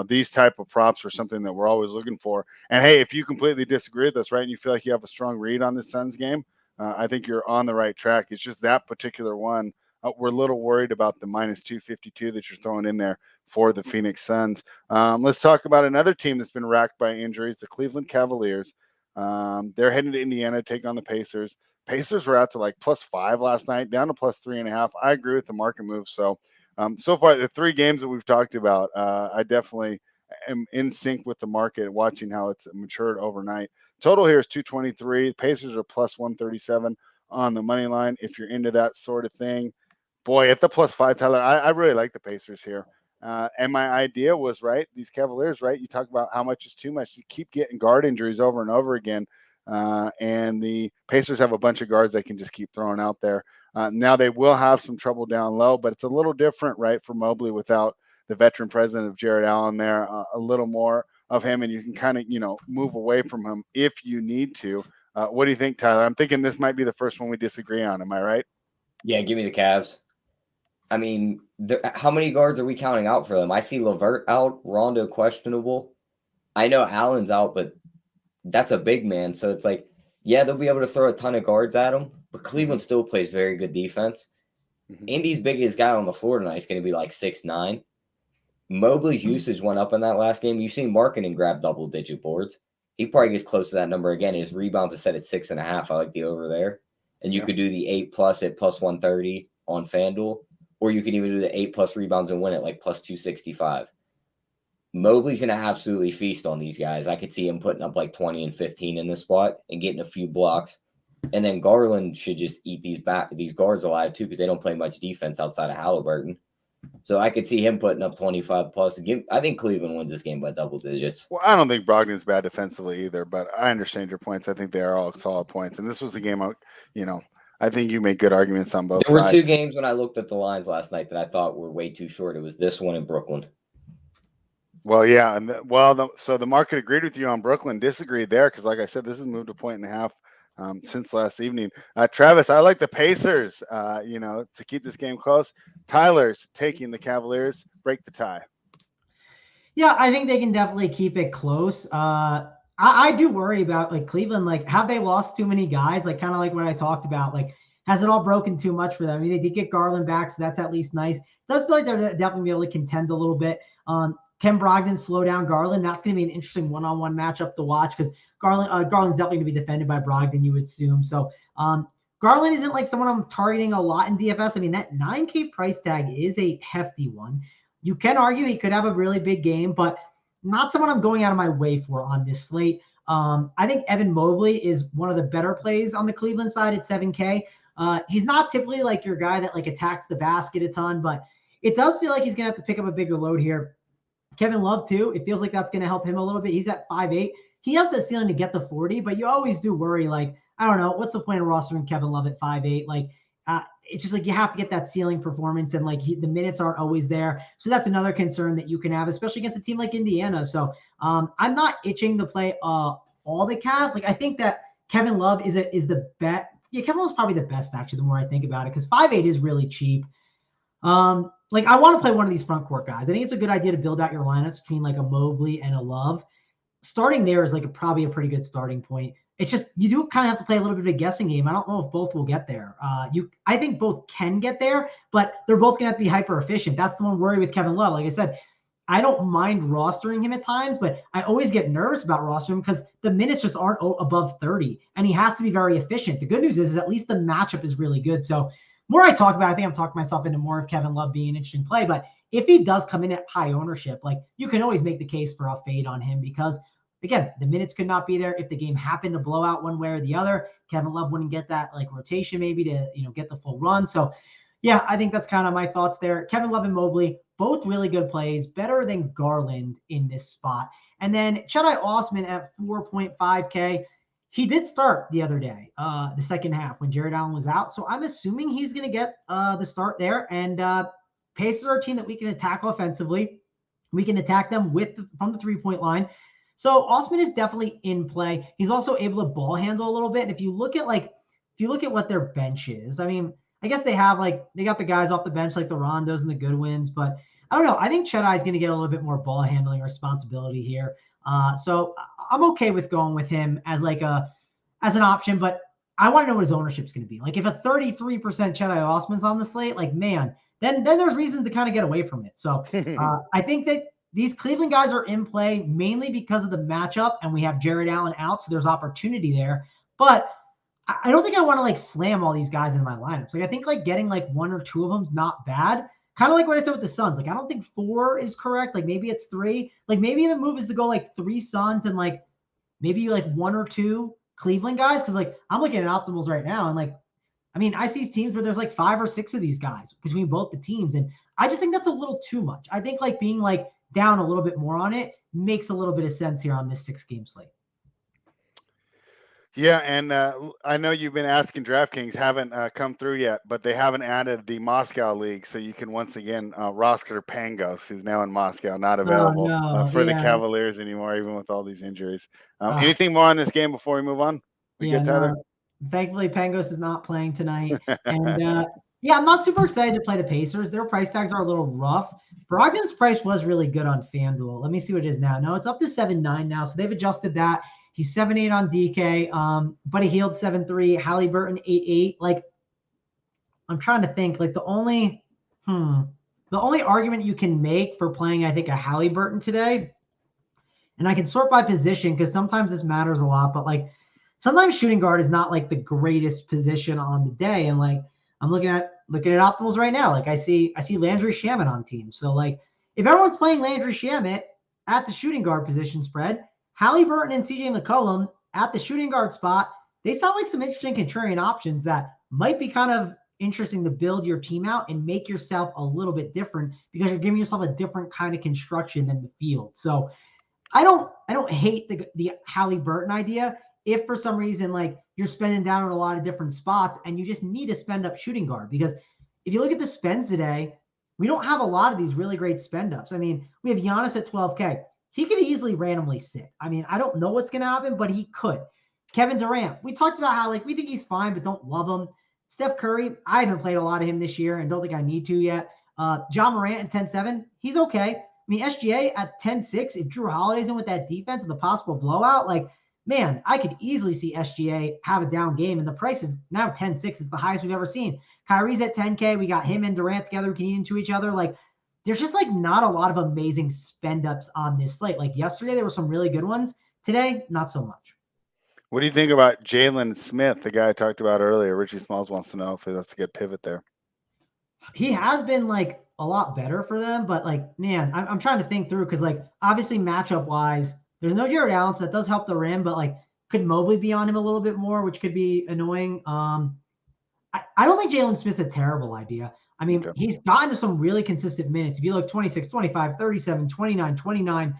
these type of props are something that we're always looking for. And hey, if you completely disagree with us, right, and you feel like you have a strong read on the Suns game, I think you're on the right track. It's just that particular one. We're a little worried about the -252 that you're throwing in there for the Phoenix Suns. Let's talk about another team that's been racked by injuries, the Cleveland Cavaliers. They're heading to Indiana to take on the Pacers. Pacers were out to like +5 last night, down to +3.5. I agree with the market move. So far, the three games that we've talked about, I definitely am in sync with the market, watching how it's matured overnight. Total here is 223. Pacers are +137 on the money line if you're into that sort of thing. Boy, at the +5, Tyler, I really like the Pacers here. And my idea was, right, these Cavaliers, right, you talk about how much is too much. You keep getting guard injuries over and over again. And the Pacers have a bunch of guards they can just keep throwing out there. Now they will have some trouble down low, but it's a little different, right, for Mobley without the veteran president of Jared Allen there, a little more of him, and you can kind of, move away from him if you need to. What do you think, Tyler? I'm thinking this might be the first one we disagree on. Am I right? Yeah, give me the Cavs. I mean, how many guards are we counting out for them? I see LeVert out, Rondo questionable. I know Allen's out, but that's a big man. So it's like, yeah, they'll be able to throw a ton of guards at him, but Cleveland still plays very good defense. Indy's biggest guy on the floor tonight is going to be like 6'9". Mobley's usage went up in that last game. You've seen Markkanen grab double-digit boards. He probably gets close to that number again. His rebounds are set at 6.5. I like the over there. And you could do the 8+ at plus 130 on FanDuel, or you could even do the 8+ rebounds and win it like plus 265. Mobley's going to absolutely feast on these guys. I could see him putting up like 20 and 15 in this spot and getting a few blocks. And then Garland should just eat these guards alive too, because they don't play much defense outside of Halliburton. So I could see him putting up 25 plus. I think Cleveland wins this game by double digits. Well, I don't think Brogdon's bad defensively either, but I understand your points. I think they are all solid points. And this was a game, I think you made good arguments on both sides. There were two games when I looked at the lines last night that I thought were way too short. It was this one in Brooklyn. Well, yeah. So the market agreed with you on Brooklyn, disagreed there because, like I said, this has moved a 1.5 since last evening. Travis, I like the Pacers, to keep this game close. Tyler's taking the Cavaliers, break the tie. Yeah, I think they can definitely keep it close. I do worry about like Cleveland, like have they lost too many guys? Like kind of like what I talked about, like has it all broken too much for them? I mean, they did get Garland back, so that's at least nice. It does feel like they're definitely be able to contend a little bit. Can Brogdon slow down Garland? That's going to be an interesting one-on-one matchup to watch because Garland's definitely going to be defended by Brogdon, you would assume. So Garland isn't like someone I'm targeting a lot in DFS. I mean, that 9K price tag is a hefty one. You can argue he could have a really big game, but not someone I'm going out of my way for on this slate. I think Evan Mobley is one of the better plays on the Cleveland side at 7K. He's not typically like your guy that like attacks the basket a ton, but it does feel like he's going to have to pick up a bigger load here. Kevin Love too. It feels like that's going to help him a little bit. He's at 5'8". He has the ceiling to get to 40, but you always do worry, like, I don't know, what's the point of rostering Kevin Love at 5'8"? Like, it's just like you have to get that ceiling performance, and like the minutes aren't always there. So that's another concern that you can have, especially against a team like Indiana. So I'm not itching to play all the Cavs. Like I think that Kevin Love is the bet. Yeah, Kevin Love's probably the best actually. The more I think about it, because 5'8" is really cheap. Like I want to play one of these front court guys. I think it's a good idea to build out your lineups between like a Mobley and a Love. Starting there is like probably a pretty good starting point. It's just you do kind of have to play a little bit of a guessing game. I don't know if both will get there. I think both can get there, but they're both going to have to be hyper efficient. That's the one worry with Kevin Love. Like I said, I don't mind rostering him at times, but I always get nervous about rostering because the minutes just aren't above 30, and he has to be very efficient. The good news is at least the matchup is really good. So more I talk about, I think I'm talking myself into more of Kevin Love being an interesting play. But if he does come in at high ownership, like you can always make the case for a fade on him because, again, the minutes could not be there. If the game happened to blow out one way or the other, Kevin Love wouldn't get that like rotation maybe to get the full run. So yeah, I think that's kind of my thoughts there. Kevin Love and Mobley, both really good plays, better than Garland in this spot. And then Cedi Osman at 4.5K. He did start the other day, the second half when Jared Allen was out. So I'm assuming he's going to get the start there. And Pacers are a team that we can attack offensively. We can attack them from the 3-point line. So Osman is definitely in play. He's also able to ball handle a little bit. And if you look at what their bench is, I mean, I guess they got the guys off the bench like the Rondos and the Goodwins, but I don't know. I think Cedi is going to get a little bit more ball handling responsibility here. So I'm okay with going with him as an option, but I want to know what his ownership is going to be. Like if a 33% Cedi Osman's on the slate, like man, then there's reason to kind of get away from it. So I think that these Cleveland guys are in play mainly because of the matchup, and we have Jared Allen out, so there's opportunity there. But I don't think I want to like slam all these guys in my lineups. Like I think like getting like one or two of them is not bad. Kind of like what I said with the Suns. Like I don't think 4 is correct. Like maybe it's 3. Like maybe the move is to go like 3 Suns and like maybe like 1 or 2 Cleveland guys. Because like I'm looking at optimals right now, and like I mean I see teams where there's like 5 or 6 of these guys between both the teams, and I just think that's a little too much. I think like being like down a little bit more on it makes a little bit of sense here on this 6-game slate. Yeah, and I know you've been asking DraftKings, haven't come through yet, but they haven't added the Moscow League, so you can once again roster Pangos, who's now in Moscow, not available for the Cavaliers anymore, even with all these injuries. Anything more on this game before we move on? We good, Tyler? Thankfully, Pangos is not playing tonight. And yeah, I'm not super excited to play the Pacers. Their price tags are a little rough. Brogdon's price was really good on FanDuel. Let me see what it is now. No, it's up to 7.9 now, so they've adjusted that. He's 7.8 on DK. Buddy Hield 7.3. Halliburton 8.8. Like, I'm trying to think. Like the only argument you can make for playing, I think, a Halliburton today, and I can sort by position because sometimes this matters a lot, but like sometimes shooting guard is not like the greatest position on the day. And like I'm looking at optimals right now. Like I see Landry Shamet on teams. So like if everyone's playing Landry Shamet at the shooting guard position spread, Halliburton and CJ McCollum at the shooting guard spot, they sound like some interesting contrarian options that might be kind of interesting to build your team out and make yourself a little bit different because you're giving yourself a different kind of construction than the field. So I don't hate the Halliburton idea if for some reason like you're spending down in a lot of different spots and you just need to spend up shooting guard. Because if you look at the spends today, we don't have a lot of these really great spend ups. I mean, we have Giannis at 12K. He could easily randomly sit. I mean, I don't know what's going to happen, but he could. Kevin Durant, we talked about how like we think he's fine, but don't love him. Steph Curry, I haven't played a lot of him this year and don't think I need to yet. John Morant at 10-7, he's okay. I mean, SGA at 10-6, if Drew Holiday's in with that defense and the possible blowout, like, man, I could easily see SGA have a down game. And the price is now 10-6 is the highest we've ever seen. Kyrie's at 10K. We got him and Durant together. We can eat into each other. Like, there's just like not a lot of amazing spend ups on this slate. Like yesterday, there were some really good ones. Today, not so much. What do you think about Jalen Smith, the guy I talked about earlier? Richie Smalls wants to know if that's a good pivot there. He has been like a lot better for them, but like, man, I'm trying to think through because like obviously matchup wise, there's no Jared Allen, so that does help the rim, but like could Mobley be on him a little bit more, which could be annoying. I don't think Jalen Smith's a terrible idea. I mean, He's gotten to some really consistent minutes. If you look 26, 25, 37, 29, 29,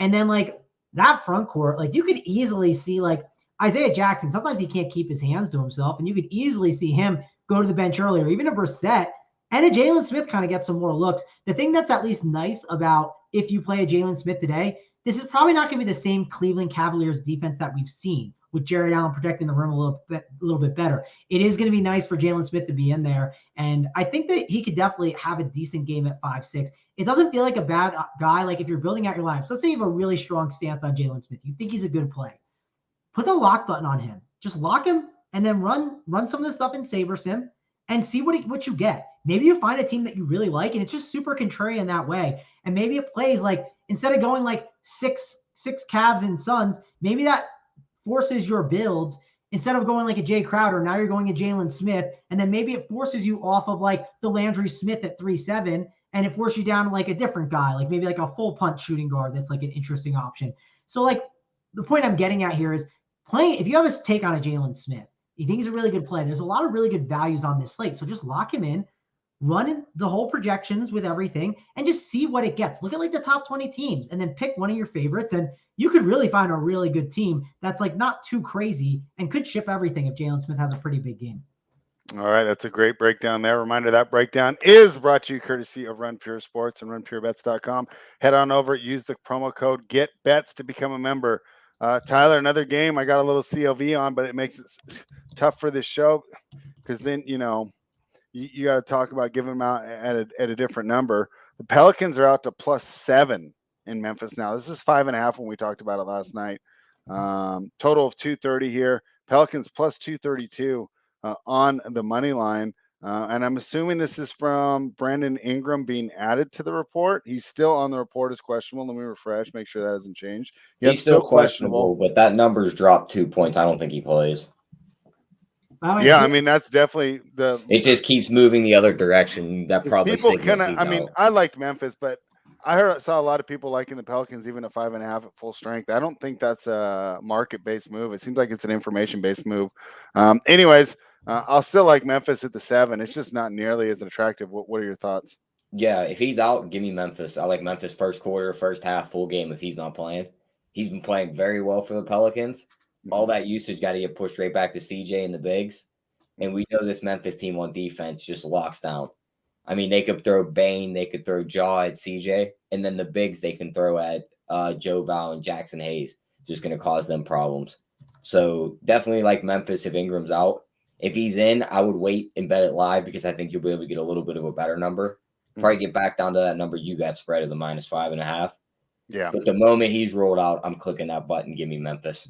and then like that front court, like you could easily see like Isaiah Jackson, sometimes he can't keep his hands to himself, and you could easily see him go to the bench earlier, even a Brissett and a Jalen Smith kind of get some more looks. The thing that's at least nice about if you play a Jalen Smith today, this is probably not going to be the same Cleveland Cavaliers defense that we've seen with Jared Allen protecting the rim a little bit better. It is going to be nice for Jalen Smith to be in there. And I think that he could definitely have a decent game at 5'6". It doesn't feel like a bad guy. Like if you're building out your lineups, let's say you have a really strong stance on Jalen Smith. You think he's a good play. Put the lock button on him. Just lock him and then run some of the stuff in Saber Sim and see what you get. Maybe you find a team that you really like and it's just super contrarian that way. And maybe it plays like instead of going like six Cavs and Suns, maybe that forces your builds instead of going like a Jay Crowder. Now you're going a Jalen Smith, and then maybe it forces you off of like the Landry Smith at 3-7, and it forces you down to like a different guy, like maybe like a full punch shooting guard. That's like an interesting option. So like the point I'm getting at here is playing. If you have a take on a Jalen Smith, you think he's a really good play. There's a lot of really good values on this slate. So just lock him in, run the whole projections with everything, and just see what it gets. Look at like the top 20 teams and then pick one of your favorites. And you could really find a really good team that's like not too crazy and could ship everything if Jalen Smith has a pretty big game. All right, that's a great breakdown there. Reminder that breakdown is brought to you courtesy of Run Pure Sports and RunPureBets.com. Head on over, use the promo code GetBets to become a member. Tyler, another game. I got a little CLV on, but it makes it tough for this show because then, you got to talk about giving them out at a different number. The Pelicans are out to +7 in Memphis now. This is 5.5 when we talked about it last night. Total of 230 here. Pelicans +232 on the money line. And I'm assuming this is from Brandon Ingram being added to the report. He's still on the report as questionable. Let me refresh, make sure that hasn't changed. He's still questionable, but that number's dropped 2 points. I don't think he plays. Yeah, I mean that's definitely it just keeps moving the other direction. That probably people kind of. I mean, I liked Memphis, but I saw a lot of people liking the Pelicans even at 5.5 at full strength. I don't think that's a market-based move. It seems like it's an information-based move. Anyways, I'll still like Memphis at the 7. It's just not nearly as attractive. What are your thoughts? Yeah, if he's out, give me Memphis. I like Memphis first quarter, first half, full game. If he's not playing, he's been playing very well for the Pelicans. All that usage got to get pushed right back to CJ and the bigs. And we know this Memphis team on defense just locks down. I mean, they could throw Bane, they could throw Jaw at CJ, and then the bigs they can throw at Joe Val and Jackson Hayes. Just going to cause them problems. So definitely like Memphis if Ingram's out. If he's in, I would wait and bet it live because I think you'll be able to get a little bit of a better number. Probably get back down to that number you got spread of the -5.5. Yeah. But the moment he's rolled out, I'm clicking that button. Give me Memphis.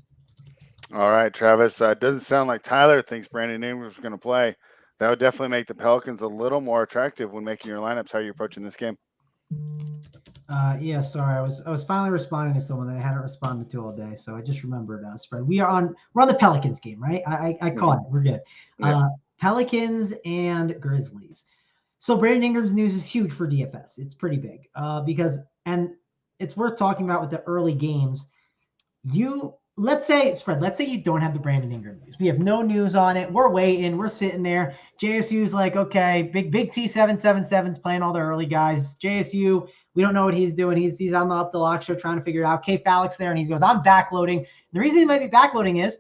All right, Travis. It doesn't sound like Tyler thinks Brandon Ingram's going to play. That would definitely make the Pelicans a little more attractive when making your lineups. How are you approaching this game? Yeah, sorry. I was finally responding to someone that I hadn't responded to all day. So I just remembered spread. We're on the Pelicans game, right? I caught it. We're good. Yeah. Pelicans and Grizzlies. So Brandon Ingram's news is huge for DFS. It's pretty big because it's worth talking about with the early games. Let's say you don't have the Brandon Ingram news. We have no news on it. We're waiting. We're sitting there. JSU's like, okay, big T777's playing all the early guys. JSU, we don't know what he's doing. He's on the Up the Lock show trying to figure it out. K Fallick's there and he goes, I'm backloading. And the reason he might be backloading is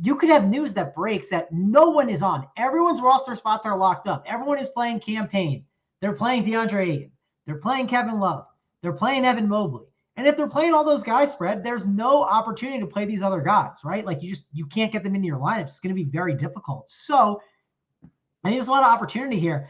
you could have news that breaks that no one is on. Everyone's roster spots are locked up. Everyone is playing campaign. They're playing DeAndre Ayton. They're playing Kevin Love. They're playing Evan Mobley. And if they're playing all those guys spread, there's no opportunity to play these other guys, right? Like you can't get them into your lineups. It's going to be very difficult. So I think there's a lot of opportunity here.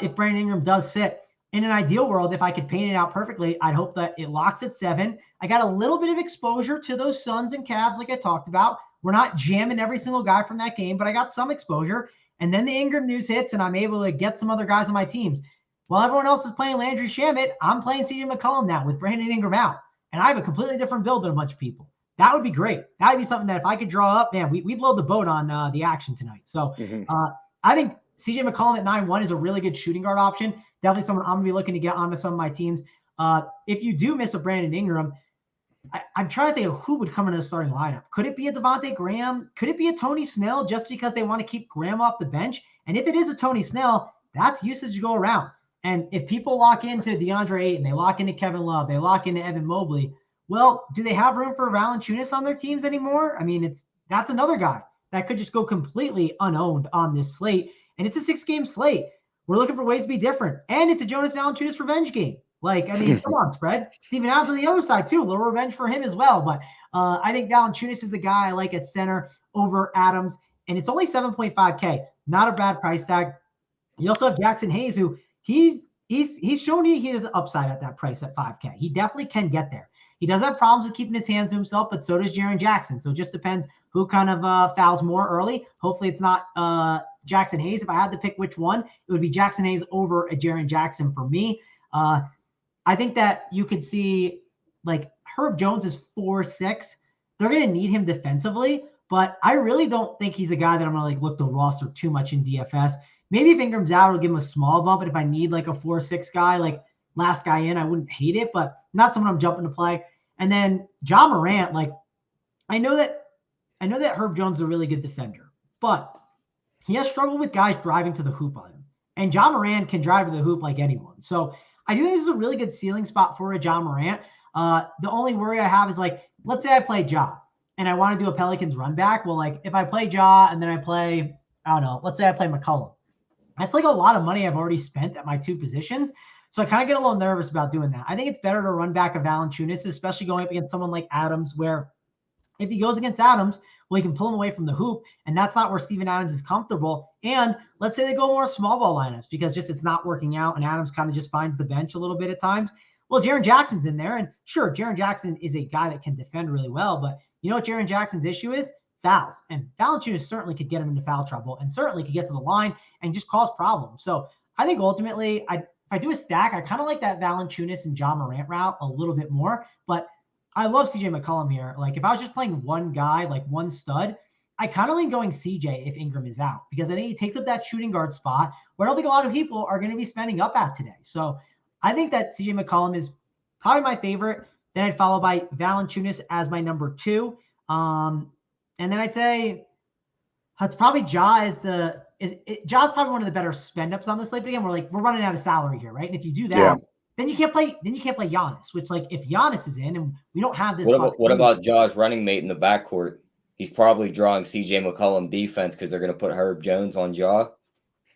If Brandon Ingram does sit in an ideal world, if I could paint it out perfectly, I'd hope that it locks at 7. I got a little bit of exposure to those Suns and Cavs, like I talked about. We're not jamming every single guy from that game, but I got some exposure. And then the Ingram news hits and I'm able to get some other guys on my teams. While everyone else is playing Landry Shamet, I'm playing CJ McCollum now with Brandon Ingram out. And I have a completely different build than a bunch of people. That would be great. That would be something that if I could draw up, man, we'd load the boat on the action tonight. So I think CJ McCollum at 9-1 is a really good shooting guard option. Definitely someone I'm going to be looking to get onto some of my teams. If you do miss a Brandon Ingram, I'm trying to think of who would come into the starting lineup. Could it be a Devontae Graham? Could it be a Tony Snell just because they want to keep Graham off the bench? And if it is a Tony Snell, that's usage to go around. And if people lock into DeAndre Ayton, they lock into Kevin Love, they lock into Evan Mobley, well, do they have room for Valanciunas on their teams anymore? I mean, that's another guy that could just go completely unowned on this slate. And it's a 6-game slate. We're looking for ways to be different. And it's a Jonas Valanciunas revenge game. Like, I mean, come on, spread. Steven Adams on the other side, too. A little revenge for him as well. But I think Valanciunas is the guy I like at center over Adams. And it's only 7.5K. Not a bad price tag. You also have Jackson Hayes, who he's shown you he has upside at that price at 5K. He definitely can get there. He does have problems with keeping his hands to himself, but so does Jaren Jackson. So it just depends who kind of fouls more early. Hopefully it's not Jackson Hayes. If I had to pick which one, it would be Jackson Hayes over a Jaren Jackson for me. I think that you could see like Herb Jones is 4-6. They're going to need him defensively, but I really don't think he's a guy that I'm going to like look to roster too much in DFS. Maybe if Ingram's out, it'll give him a small bump. But if I need like a 4-6 guy, like last guy in, I wouldn't hate it, but not someone I'm jumping to play. And then Ja Morant, like I know that Herb Jones is a really good defender, but he has struggled with guys driving to the hoop on him. And Ja Morant can drive to the hoop like anyone. So I do think this is a really good ceiling spot for a Ja Morant. The only worry I have is like, let's say I play Ja and I want to do a Pelicans run back. Well, like if I play Ja and then I play, I don't know, let's say I play McCollum. That's like a lot of money I've already spent at my two positions. So I kind of get a little nervous about doing that. I think it's better to run back a Valanciunas, especially going up against someone like Adams, where if he goes against Adams, well, he can pull him away from the hoop, and that's not where Steven Adams is comfortable. And let's say they go more small ball lineups because just it's not working out, and Adams kind of just finds the bench a little bit at times. Well, Jaren Jackson's in there, and sure, Jaren Jackson is a guy that can defend really well, but you know what Jaren Jackson's issue is? Fouls. And Valanciunas certainly could get him into foul trouble and certainly could get to the line and just cause problems. So I think ultimately, if I do a stack, I kind of like that Valanciunas and Ja Morant route a little bit more, but I love CJ McCollum here. Like if I was just playing one guy, like one stud, I kind of lean going CJ if Ingram is out because I think he takes up that shooting guard spot where I don't think a lot of people are going to be spending up at today. So I think that CJ McCollum is probably my favorite. Then I'd follow by Valanciunas as my number 2. And then I'd say it's probably Ja Ja's probably one of the better spend ups on the slate. But again, we're running out of salary here, right? And if you do that, then you can't play Giannis, which like if Giannis is in and we don't have this. What about Ja's running mate in the backcourt? He's probably drawing CJ McCollum defense because they're going to put Herb Jones on Ja.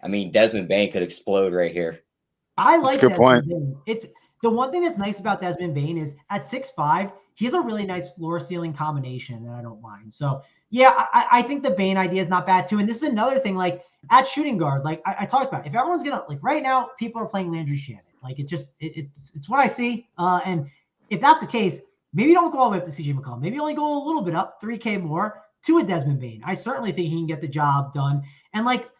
I mean, Desmond Bane could explode right here. I like Desmond point. Bane. It's the one thing that's nice about Desmond Bane is at 6'5", he has a really nice floor ceiling combination that I don't mind. So yeah, I think the Bane idea is not bad too. And this is another thing, like at shooting guard, like I talked about, if everyone's gonna like right now, people are playing Landry Shamet. Like it's what I see. And if that's the case, maybe don't go all the way up to CJ McCollum. Maybe only go a little bit up, 3K more to a Desmond Bane. I certainly think he can get the job done. And like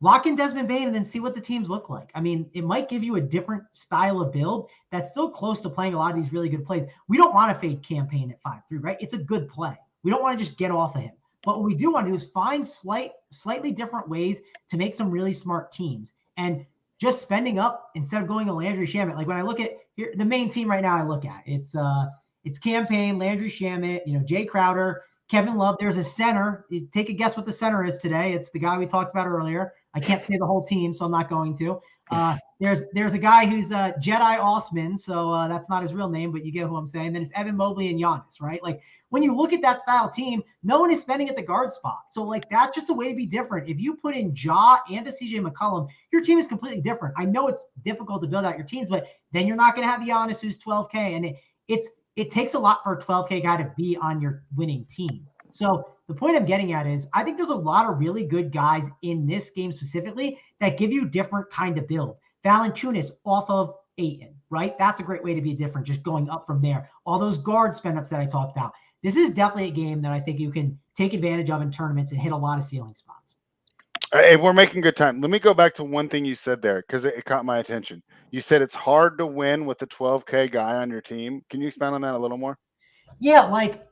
lock in Desmond Bane and then see what the teams look like. I mean, it might give you a different style of build that's still close to playing a lot of these really good plays. We don't want to fade campaign at 5-3, right? It's a good play. We don't want to just get off of him. But what we do want to do is find slightly different ways to make some really smart teams. And just spending up instead of going to Landry Shamet. Like when I look at here, the main team right now I look at, it's campaign, Landry Shamet, Jay Crowder, Kevin Love. There's a center. Take a guess what the center is today. It's the guy we talked about earlier. I can't say the whole team, so I'm not going to. There's a guy who's Jedi Osman, so that's not his real name, but you get who I'm saying. Then it's Evan Mobley and Giannis, right? Like when you look at that style team, no one is spending at the guard spot. So like that's just a way to be different. If you put in Ja and a CJ McCollum, your team is completely different. I know it's difficult to build out your teams, but then you're not going to have Giannis who's 12K, and it takes a lot for a 12K guy to be on your winning team. So the point I'm getting at is I think there's a lot of really good guys in this game specifically that give you different kind of build. Valanciunas off of Ayton, right? That's a great way to be different, just going up from there. All those guard spend ups that I talked about. This is definitely a game that I think you can take advantage of in tournaments and hit a lot of ceiling spots. Hey, we're making good time. Let me go back to one thing you said there because it caught my attention. You said it's hard to win with a 12K guy on your team. Can you expand on that a little more? Yeah, like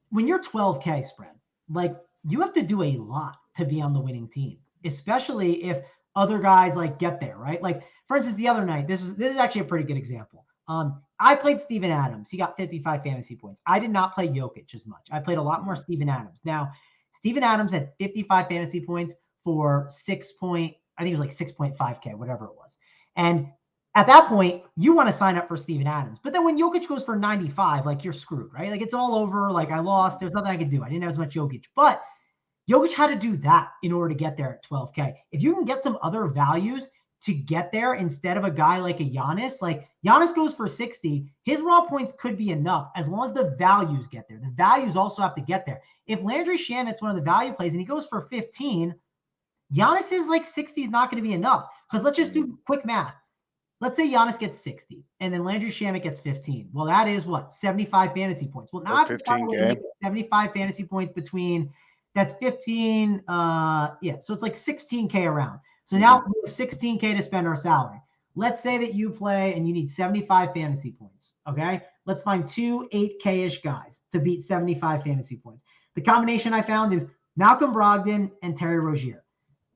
when you're 12K spread, like you have to do a lot to be on the winning team, especially if other guys like get there, right? Like for instance, the other night, this is actually a pretty good example. I played Steven Adams. He got 55 fantasy points. I did not play Jokic as much. I played a lot more Steven Adams. Now, Steven Adams had 55 fantasy points for I think it was like 6.5K, whatever it was. And at that point, you want to sign up for Steven Adams. But then when Jokic goes for 95, like you're screwed, right? Like it's all over. Like I lost. There's nothing I could do. I didn't have as much Jokic. But Jokic had to do that in order to get there at 12K. If you can get some other values to get there instead of a guy like a Giannis, like Giannis goes for 60, his raw points could be enough as long as the values get there. The values also have to get there. If Landry Shamet's one of the value plays and he goes for 15, Giannis's like 60 is not going to be enough. Because let's just do quick math. Let's say Giannis gets 60 and then Landry Shamet gets 15. Well, that is what? 75 fantasy points. Well, now I have to find a way to get 75 fantasy points between that's 15. So it's like 16K around. So now we have 16K to spend our salary. Let's say that you play and you need 75 fantasy points. Okay. Let's find two 8K-ish guys to beat 75 fantasy points. The combination I found is Malcolm Brogdon and Terry Rozier.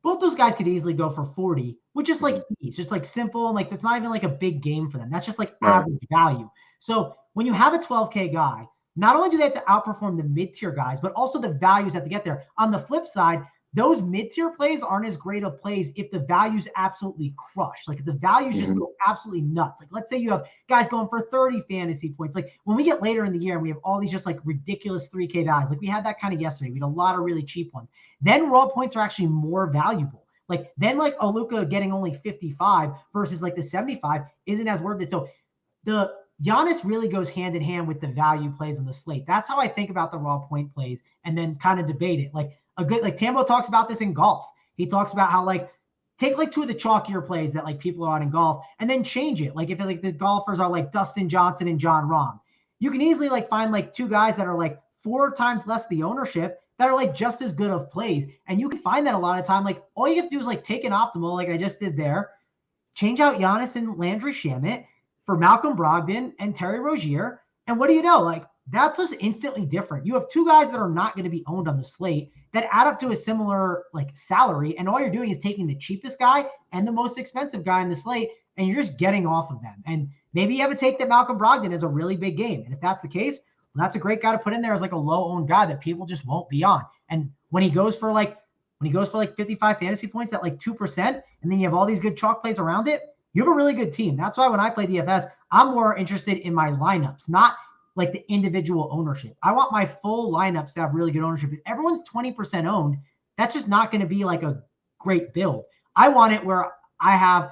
Both those guys could easily go for 40, which is like ease, just like simple. Like that's not even like a big game for them. That's just like average value. So when you have a 12K guy, not only do they have to outperform the mid-tier guys, but also the values have to get there. On the flip side, those mid-tier plays aren't as great of plays if the values absolutely crush. Like if the values just go absolutely nuts. Like let's say you have guys going for 30 fantasy points. Like when we get later in the year and we have all these just like ridiculous 3K guys, like we had that kind of yesterday. We had a lot of really cheap ones. Then raw points are actually more valuable. Like then like a Luka getting only 55 versus like the 75 isn't as worth it. So the Giannis really goes hand in hand with the value plays on the slate. That's how I think about the raw point plays and then kind of debate it. Like a good, like Tambo talks about this in golf. He talks about how like take like two of the chalkier plays that like people are on in golf and then change it. Like if like the golfers are like Dustin Johnson and John Rahm, you can easily like find like two guys that are like 4 times less the ownership that are like just as good of plays. And you can find that a lot of time. Like all you have to do is like take an optimal, like I just did there, change out Giannis and Landry Shamet for Malcolm Brogdon and Terry Rozier. And what do you know? Like that's just instantly different. You have two guys that are not going to be owned on the slate that add up to a similar like salary. And all you're doing is taking the cheapest guy and the most expensive guy in the slate, and you're just getting off of them. And maybe you have a take that Malcolm Brogdon is a really big game. And if that's the case, well, that's a great guy to put in there as like a low owned guy that people just won't be on. And when he goes for like 55 fantasy points at like 2%, and then you have all these good chalk plays around it, you have a really good team. That's why when I play DFS, I'm more interested in my lineups, not like the individual ownership. I want my full lineups to have really good ownership. If everyone's 20% owned, that's just not going to be like a great build. I want it where I have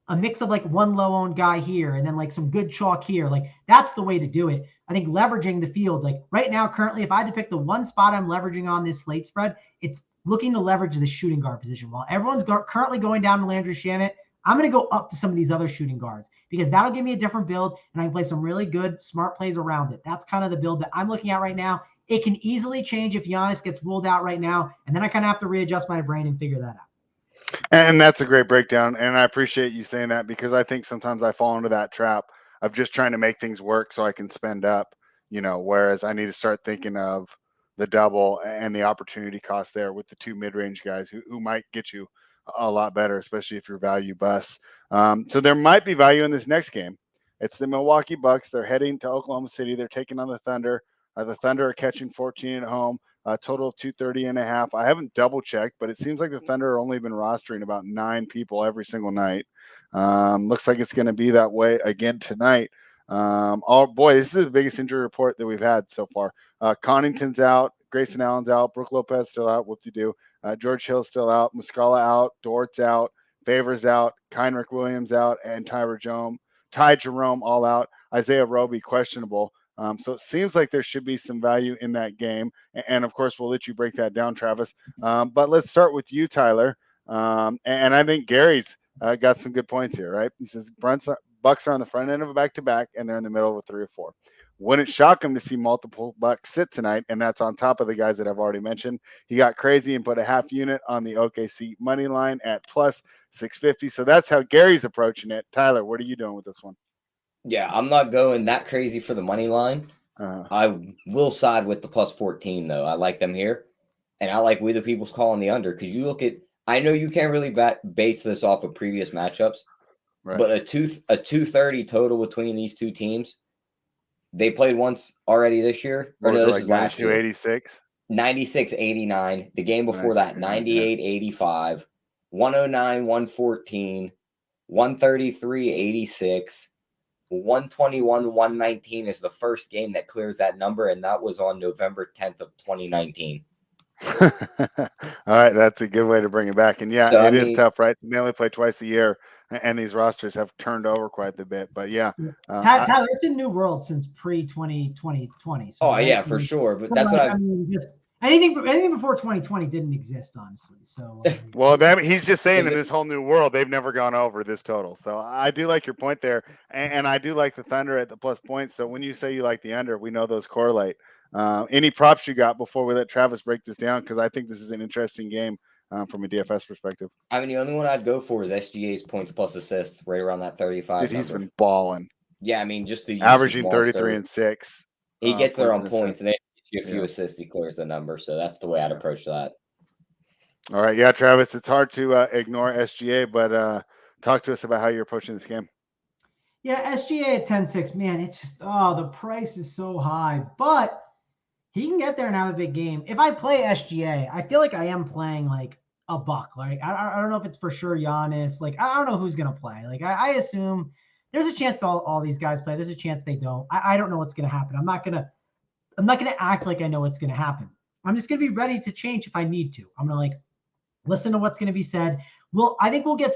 a mix of like one low owned guy here and then like some good chalk here. Like that's the way to do it. I think leveraging the field, like right now, currently, if I had to pick the one spot I'm leveraging on this slate spread, it's looking to leverage the shooting guard position. While everyone's currently going down to Landry Shamet, I'm going to go up to some of these other shooting guards because that'll give me a different build and I can play some really good, smart plays around it. That's kind of the build that I'm looking at right now. It can easily change if Giannis gets ruled out right now, and then I kind of have to readjust my brain and figure that out. And that's a great breakdown. And I appreciate you saying that, because I think sometimes I fall into that trap of just trying to make things work so I can spend up, whereas I need to start thinking of the double and the opportunity cost there with the two mid-range guys who might get you a lot better, especially if your value busts. So there might be value in this next game. It's the Milwaukee Bucks. They're heading to Oklahoma City. They're taking on the Thunder. The Thunder are catching 14 at home. A total of 230.5. I haven't double checked, but it seems like the Thunder are only been rostering about 9 people every single night. Looks like it's going to be that way again tonight. Oh boy, this is the biggest injury report that we've had so far. Connington's out, Grayson Allen's out, Brook Lopez still out. Whoop-de-doo. George Hill's still out, Muscala out, Dort's out, Favors out, Kynrick Williams out, and Ty Jerome all out. Isaiah Roby questionable. So it seems like there should be some value in that game. And of course, we'll let you break that down, Travis. But let's start with you, Tyler. And I think Gary's got some good points here, right? He says Bucks are on the front end of a back-to-back, and they're in the middle of a 3 or 4. Wouldn't shock him to see multiple Bucks sit tonight, and that's on top of the guys that I've already mentioned. He got crazy and put a half unit on the OKC money line at plus 650. So that's how Gary's approaching it. Tyler, what are you doing with this one? Yeah, I'm not going that crazy for the money line. I will side with the plus 14, though. I like them here. And I like we the people's calling the under, because you look at – I know you can't really base this off of previous matchups, right, but a 230 total between these two teams. They played once already this year. Or no, this is last year. 86? 96-89. The game before that, 98-85, 109-114, 133-86. 121-119 is the first game that clears that number, and that was on November 10th of 2019. All right, that's a good way to bring it back. And yeah, so, it is tough, right? They only play twice a year, and these rosters have turned over quite a bit. But yeah, Tyler, it's a new world since pre-2020. So yeah, for sure. But that's what just anything before 2020 didn't exist, honestly. So well, he's just saying in this whole new world, they've never gone over this total. So I do like your point there, and I do like the Thunder at the plus points. So when you say you like the under, we know those correlate. Any props you got before we let Travis break this down? Because I think this is an interesting game from a DFS perspective. I mean, the only one I'd go for is SGA's points plus assists, right around that 35. Dude, he's been balling. Yeah, I mean, just the averaging 33 and 6. He gets there on points, and then a few assists, he clears the number. So that's the way I'd approach that. All right. Yeah, Travis, it's hard to ignore SGA, but talk to us about how you're approaching this game. Yeah, SGA at 10-6, man, it's just, the price is so high, but he can get there and have a big game. If I play SGA, I feel like I am playing like a buck. Like, I don't know if it's for sure Giannis. Like, I don't know who's going to play. Like, I assume there's a chance all these guys play. There's a chance they don't. I don't know what's going to happen. I'm not going to act like I know what's going to happen. I'm just going to be ready to change if I need to. I'm going to listen to what's going to be said. I think we'll get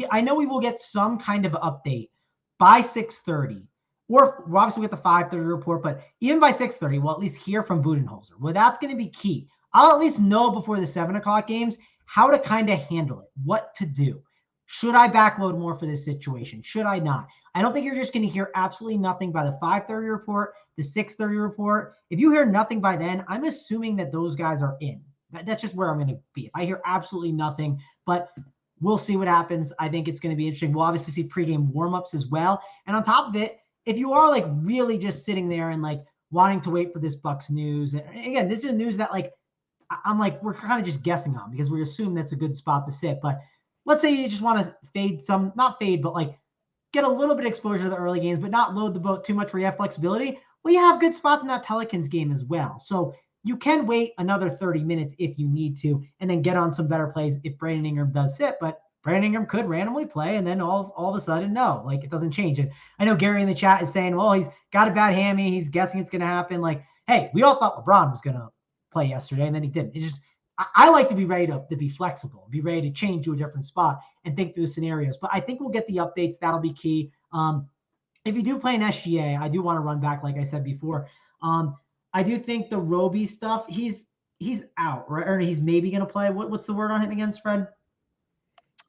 I know we will get some kind of update by 6:30, or we'll obviously get the 5:30 report, but even by 6:30, we'll at least hear from Budenholzer. Well, that's going to be key. I'll at least know before the 7 o'clock games how to kind of handle it, what to do. Should I backload more for this situation? Should I not? I don't think you're just going to hear absolutely nothing by the 5:30 report, the 6:30 report. If you hear nothing by then, I'm assuming that those guys are in. That's just where I'm going to be. If I hear absolutely nothing, but we'll see what happens. I think it's going to be interesting. We'll obviously see pregame warmups as well. And on top of it, if you are really just sitting there and wanting to wait for this Bucks news, and again, this is news that we're kind of just guessing on because we assume that's a good spot to sit. But let's say you just want to not fade, but get a little bit of exposure to the early games, but not load the boat too much where you have flexibility. Well, you have good spots in that Pelicans game as well. So you can wait another 30 minutes if you need to, and then get on some better plays if Brandon Ingram does sit. But Brandon Ingram could randomly play, and then all of a sudden, no, it doesn't change. And I know Gary in the chat is saying, well, he's got a bad hammy. He's guessing it's going to happen. Hey, we all thought LeBron was going to play yesterday, and then he didn't. It's just, I like to be ready to be flexible, be ready to change to a different spot and think through the scenarios. But I think we'll get the updates. That'll be key. If you do play an SGA, I do want to run back, like I said before. I do think the Roby stuff, he's out, right? Or he's maybe going to play. What's the word on him again, Fred?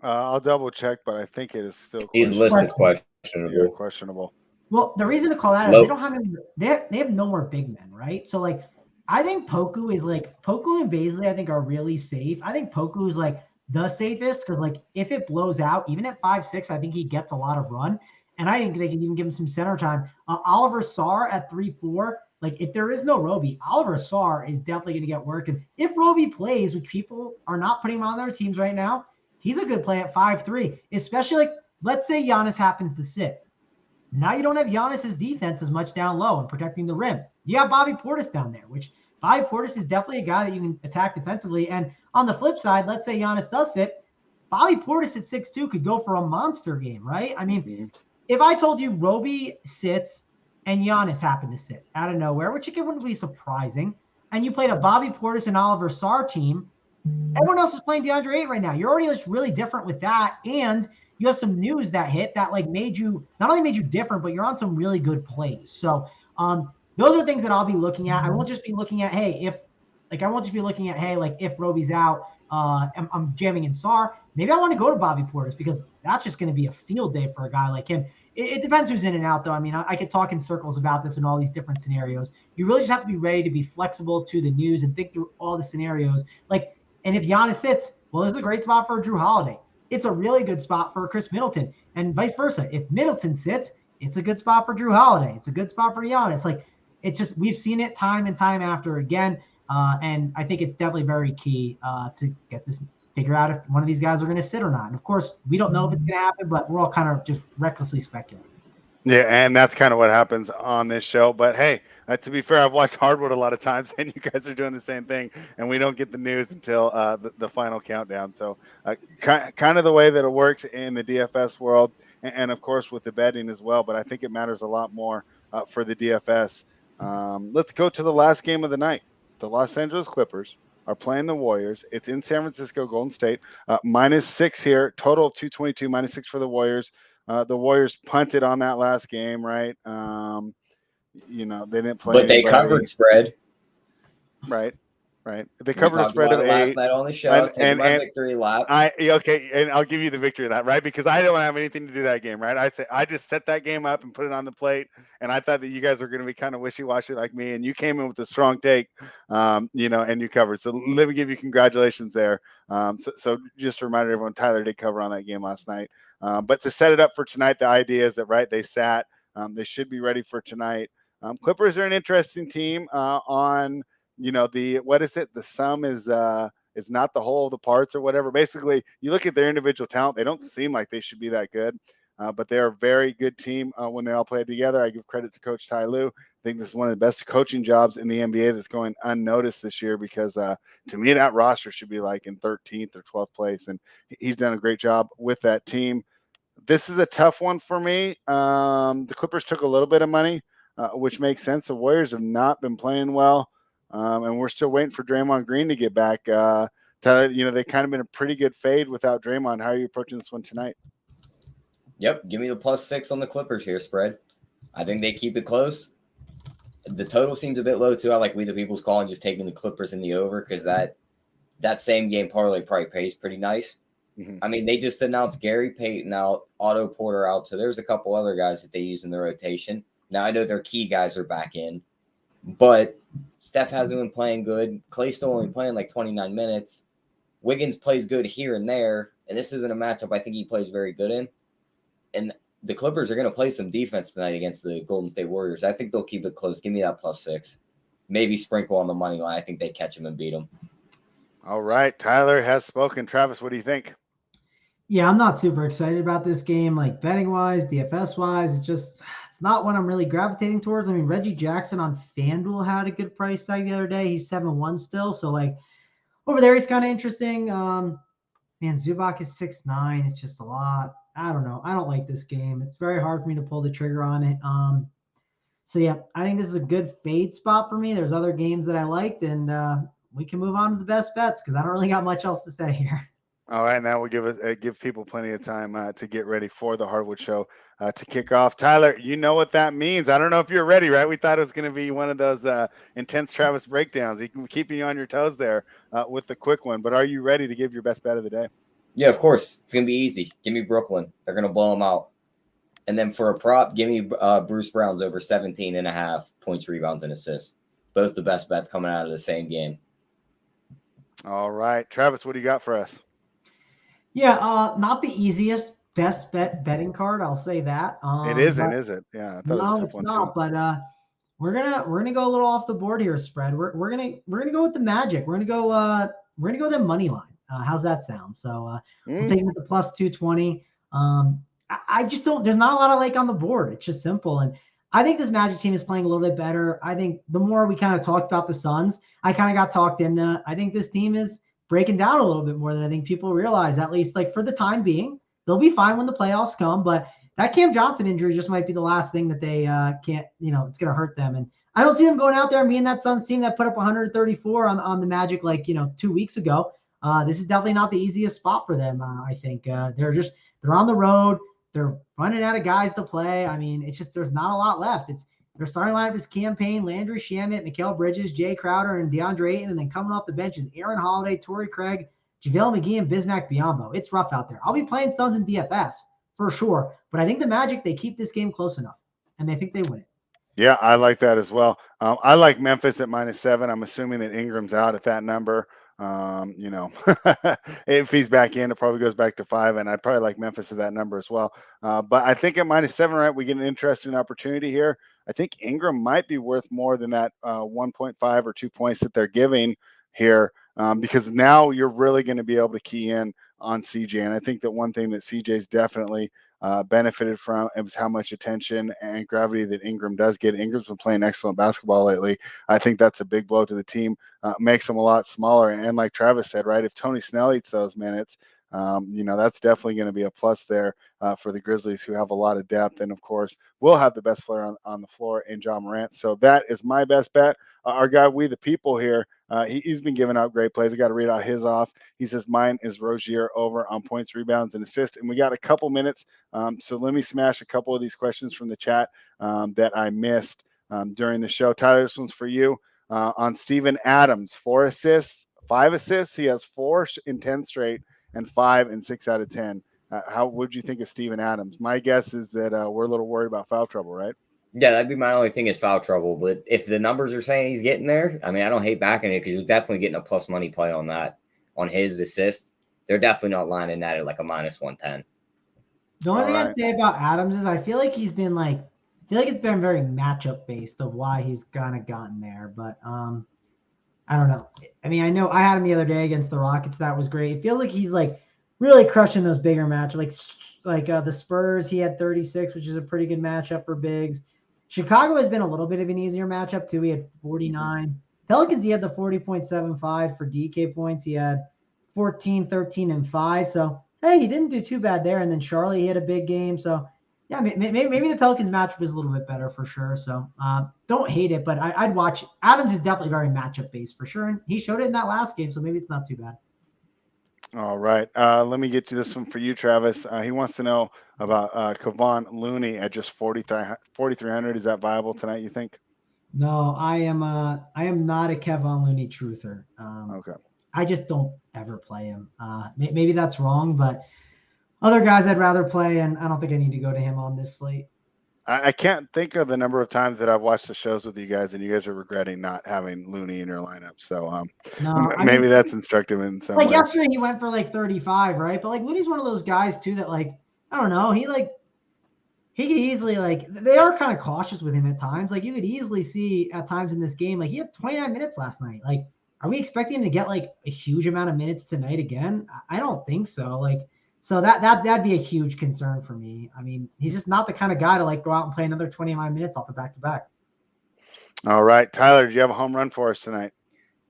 I'll double check, but I think it is still he's listed questionable. Yeah, questionable. Well, the reason to call that is they don't have him. They have no more big men, right? So I think Poku and Baisley, I think, are really safe. I think Poku is like the safest because, like, if it blows out, even at 5'6", I think he gets a lot of run. And I think they can even give him some center time. Oliver Sarr at 3'4", like, if there is no Roby, Oliver Sarr is definitely going to get work. And if Roby plays, which people are not putting him on their teams right now, he's a good play at 5'3", especially, like, let's say Giannis happens to sit. Now you don't have Giannis's defense as much down low and protecting the rim. You have Bobby Portis down there, which Bobby Portis is definitely a guy that you can attack defensively. And on the flip side, let's say Giannis does sit, Bobby Portis at 6'2" could go for a monster game, right? I mean, if I told you Roby sits and Giannis happened to sit out of nowhere, which again wouldn't be surprising, and you played a Bobby Portis and Oliver Sarr team, everyone else is playing DeAndre Ayton right now. You're already just really different with that, and you have some news that hit that like not only made you different, but you're on some really good plays. So those are things that I'll be looking at. I won't just be looking at, if Roby's out, I'm jamming in Sarr. Maybe I want to go to Bobby Portis because that's just going to be a field day for a guy like him. It depends who's in and out, though. I mean, I could talk in circles about this in all these different scenarios. You really just have to be ready to be flexible to the news and think through all the scenarios. Like, and if Giannis sits, well, this is a great spot for Drew Holiday. It's a really good spot for Chris Middleton, and vice versa. If Middleton sits, it's a good spot for Drew Holiday. It's a good spot for Giannis. Like, it's just, we've seen it time and time after again. And I think it's definitely very key to get this, figure out if one of these guys are going to sit or not. And of course, we don't know if it's going to happen, but we're all kind of just recklessly speculating. Yeah, and that's kind of what happens on this show. But hey, to be fair, I've watched Hardwood a lot of times, and you guys are doing the same thing, and we don't get the news until the final countdown. So kind of the way that it works in the DFS world, and of course with the betting as well. But I think it matters a lot more for the DFS. Let's go to the last game of the night. The Los Angeles Clippers are playing the Warriors. It's in San Francisco, Golden State. -6 here, total of 222, -6 for the Warriors. The Warriors punted on that last game, right? They didn't play. But they covered spread. Right. They covered a spread of 8 last night on the show. I was taking my victory lap. And I'll give you the victory of that, right? Because I don't have anything to do that game, right? I just set that game up and put it on the plate, and I thought that you guys were going to be kind of wishy-washy like me, and you came in with a strong take, and you covered. So let me give you congratulations there. So just a reminder, everyone, Tyler did cover on that game last night. But to set it up for tonight, the idea is that, right, they sat. They should be ready for tonight. Clippers are an interesting team on – the sum is not the whole of the parts or whatever. Basically, you look at their individual talent, they don't seem like they should be that good, but they're a very good team when they all play together. I give credit to Coach Ty Lue. I think this is one of the best coaching jobs in the NBA that's going unnoticed this year because to me, that roster should be like in 13th or 12th place, and he's done a great job with that team. This is a tough one for me. The Clippers took a little bit of money, which makes sense. The Warriors have not been playing well. And we're still waiting for Draymond Green to get back. Tyler, they kind of been a pretty good fade without Draymond. How are you approaching this one tonight? Yep, give me the +6 on the Clippers here, spread. I think they keep it close. The total seems a bit low, too. I like We the People's calling just taking the Clippers in the over because that same game parlay probably pays pretty nice. Mm-hmm. I mean, they just announced Gary Payton out, Otto Porter out, so there's a couple other guys that they use in the rotation. Now, I know their key guys are back in, but Steph hasn't been playing good. Clay's still only playing like 29 minutes. Wiggins plays good here and there, and this isn't a matchup I think he plays very good in. And the Clippers are going to play some defense tonight against the Golden State Warriors. I think they'll keep it close. Give me that +6. Maybe sprinkle on the money line. I think they catch them and beat them. All right. Tyler has spoken. Travis, what do you think? Yeah, I'm not super excited about this game, like betting-wise, DFS-wise. It's not one I'm really gravitating towards. I mean, Reggie Jackson on FanDuel had a good price tag the other day. He's 7-1 still. So, like, over there, he's kind of interesting. Man, Zubac is 6'9". It's just a lot. I don't know. I don't like this game. It's very hard for me to pull the trigger on it. So, yeah, I think this is a good fade spot for me. There's other games that I liked, and we can move on to the best bets because I don't really got much else to say here. All right, now we'll give people plenty of time to get ready for the Hardwood Show to kick off. Tyler, you know what that means. I don't know if you're ready, right? We thought it was going to be one of those intense Travis breakdowns. He can keep you on your toes there with the quick one. But are you ready to give your best bet of the day? Yeah, of course. It's going to be easy. Give me Brooklyn. They're going to blow them out. And then for a prop, give me Bruce Brown's over 17.5 points, rebounds, and assists. both the best bets coming out of the same game. All right, Travis, what do you got for us? Yeah, not the easiest best betting card. I'll say that. It isn't, is it? Yeah, I thought it was a No, tough it's one not. too. But we're gonna go a little off the board here. Spread. We're gonna go with the Magic. We're gonna go the money line. How's that sound? So we'll take it with the plus 220. I just don't. There's not a lot of on the board. It's just simple. And I think this Magic team is playing a little bit better. I think the more we kind of talked about the Suns, I kind of got talked into. I think this team is breaking down a little bit more than I think people realize. At least for the time being, they'll be fine when the playoffs come. But that Cam Johnson injury just might be the last thing that they can't. It's going to hurt them. And I don't see them going out there and being that Suns team that put up 134 on the Magic 2 weeks ago. This is definitely not the easiest spot for them. I think they're on the road. They're running out of guys to play. I mean, it's just there's not a lot left. Their starting lineup is campaign, Landry Shamet, Mikal Bridges, Jay Crowder, and DeAndre Ayton. And then coming off the bench is Aaron Holiday, Torrey Craig, JaVale McGee, and Bismack Biyombo. It's rough out there. I'll be playing Suns in DFS for sure. But I think the Magic, they keep this game close enough, and they think they win it. Yeah, I like that as well. I like Memphis at -7. I'm assuming that Ingram's out at that number. If he's back in, it probably goes back to 5, and I'd probably like Memphis at that number as well. But I think at -7, right, we get an interesting opportunity here. I think Ingram might be worth more than that 1.5 or 2 points that they're giving here, because now you're really going to be able to key in on CJ. And I think that one thing that CJ's definitely benefited from is how much attention and gravity that Ingram does get. Ingram's been playing excellent basketball lately. I think that's a big blow to the team, makes them a lot smaller. And like Travis said, right, if Tony Snell eats those minutes, that's definitely going to be a plus there for the Grizzlies, who have a lot of depth. And of course, we'll have the best player on the floor in Ja Morant. So that is my best bet. Our guy, We the People here, he's been giving out great plays. I got to read out his off. He says, mine is Rozier over on points, rebounds, and assists. And we got a couple minutes. So let me smash a couple of these questions from the chat that I missed during the show. Tyler, this one's for you. On Steven Adams, 4 assists, 5 assists. He has 4 in 10 straight and 5 in 6 out of 10. How would you think of Steven Adams? My guess is that we're a little worried about foul trouble, right? Yeah, that'd be my only thing is foul trouble. But if the numbers are saying he's getting there, I mean, I don't hate backing it because you're definitely getting a plus money play on that, on his assist. They're definitely not lining that at like a -110. The only thing I'd say about Adams is I feel like he's been I feel like it's been very matchup based of why he's kind of gotten there. But I don't know. I mean, I know I had him the other day against the Rockets. That was great. It feels like he's really crushing those bigger matchups. Like the Spurs, he had 36, which is a pretty good matchup for bigs. Chicago has been a little bit of an easier matchup too. He had 49. Pelicans, he had the 40.75 for DK points. He had 14, 13, and 5. So, hey, he didn't do too bad there. And then Charlie, he had a big game. So, yeah, maybe the Pelicans matchup is a little bit better for sure. So, don't hate it, but I'd watch it. Adams is definitely very matchup based for sure. And he showed it in that last game, so maybe it's not too bad. All right. Let me get to this one for you, Travis. He wants to know about Kevon Looney at just 4,300. Is that viable tonight, you think? No, I am not a Kevon Looney truther. Okay. I just don't ever play him. Maybe that's wrong, but other guys I'd rather play, and I don't think I need to go to him on this slate. I can't think of the number of times that I've watched the shows with you guys, and you guys are regretting not having Looney in your lineup. So maybe that's instructive in some way. Yesterday he went for 35, right? But Looney's one of those guys too that I don't know. He could easily they are kind of cautious with him at times. You could easily see at times in this game, he had 29 minutes last night. Are we expecting him to get a huge amount of minutes tonight again? I don't think so. So that'd be a huge concern for me. I mean, he's just not the kind of guy to go out and play another 29 minutes off the back-to-back. All right. Tyler, do you have a home run for us tonight?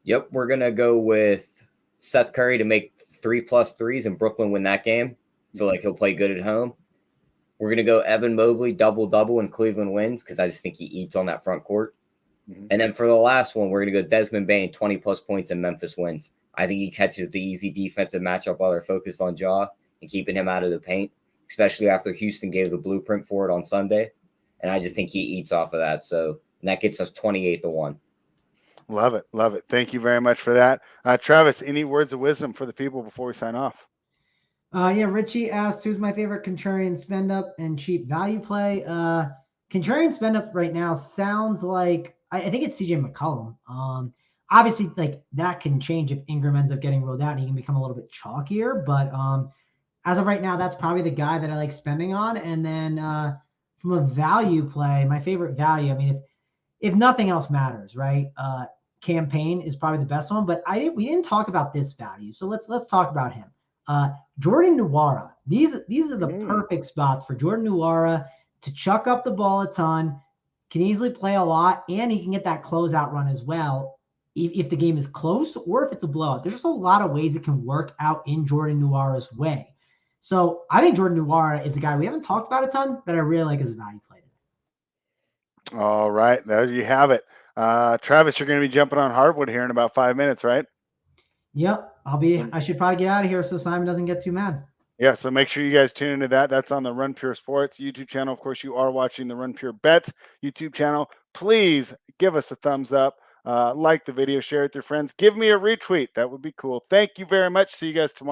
Yep. We're going to go with Seth Curry to make 3+ threes and Brooklyn win that game. I feel like he'll play good at home. We're going to go Evan Mobley double-double and Cleveland wins because I just think he eats on that front court. Mm-hmm. And then for the last one, we're going to go Desmond Bane, 20+ points and Memphis wins. I think he catches the easy defensive matchup while they're focused on Ja and keeping him out of the paint, especially after Houston gave the blueprint for it on Sunday. And I just think he eats off of that. So that gets us 28-1. Love it. Love it. Thank you very much for that. Travis, any words of wisdom for the people before we sign off? Yeah, Richie asked, who's my favorite contrarian spend up and cheap value play? Contrarian spend up right now sounds like I think it's CJ McCollum. Obviously, like that can change if Ingram ends up getting rolled out and he can become a little bit chalkier. But as of right now, that's probably the guy that I like spending on. And then from a value play, my favorite value, I mean, if nothing else matters, right? Campaign is probably the best one, but we didn't talk about this value. So let's talk about him. Jordan Nwora. These are the perfect spots for Jordan Nwora to chuck up the ball a ton, can easily play a lot, and he can get that closeout run as well if the game is close or if it's a blowout. There's just a lot of ways it can work out in Jordan Nwora's way. So I think Jordan Nwora is a guy we haven't talked about a ton that I really like as a value play. All right, there you have it. Travis, you're going to be jumping on hardwood here in about 5 minutes, right? Yep, I should probably get out of here so Simon doesn't get too mad. Yeah, so make sure you guys tune into that. That's on the Run Pure Sports YouTube channel. Of course, you are watching the Run Pure Bets YouTube channel. Please give us a thumbs up, like the video, share it with your friends. Give me a retweet. That would be cool. Thank you very much. See you guys tomorrow.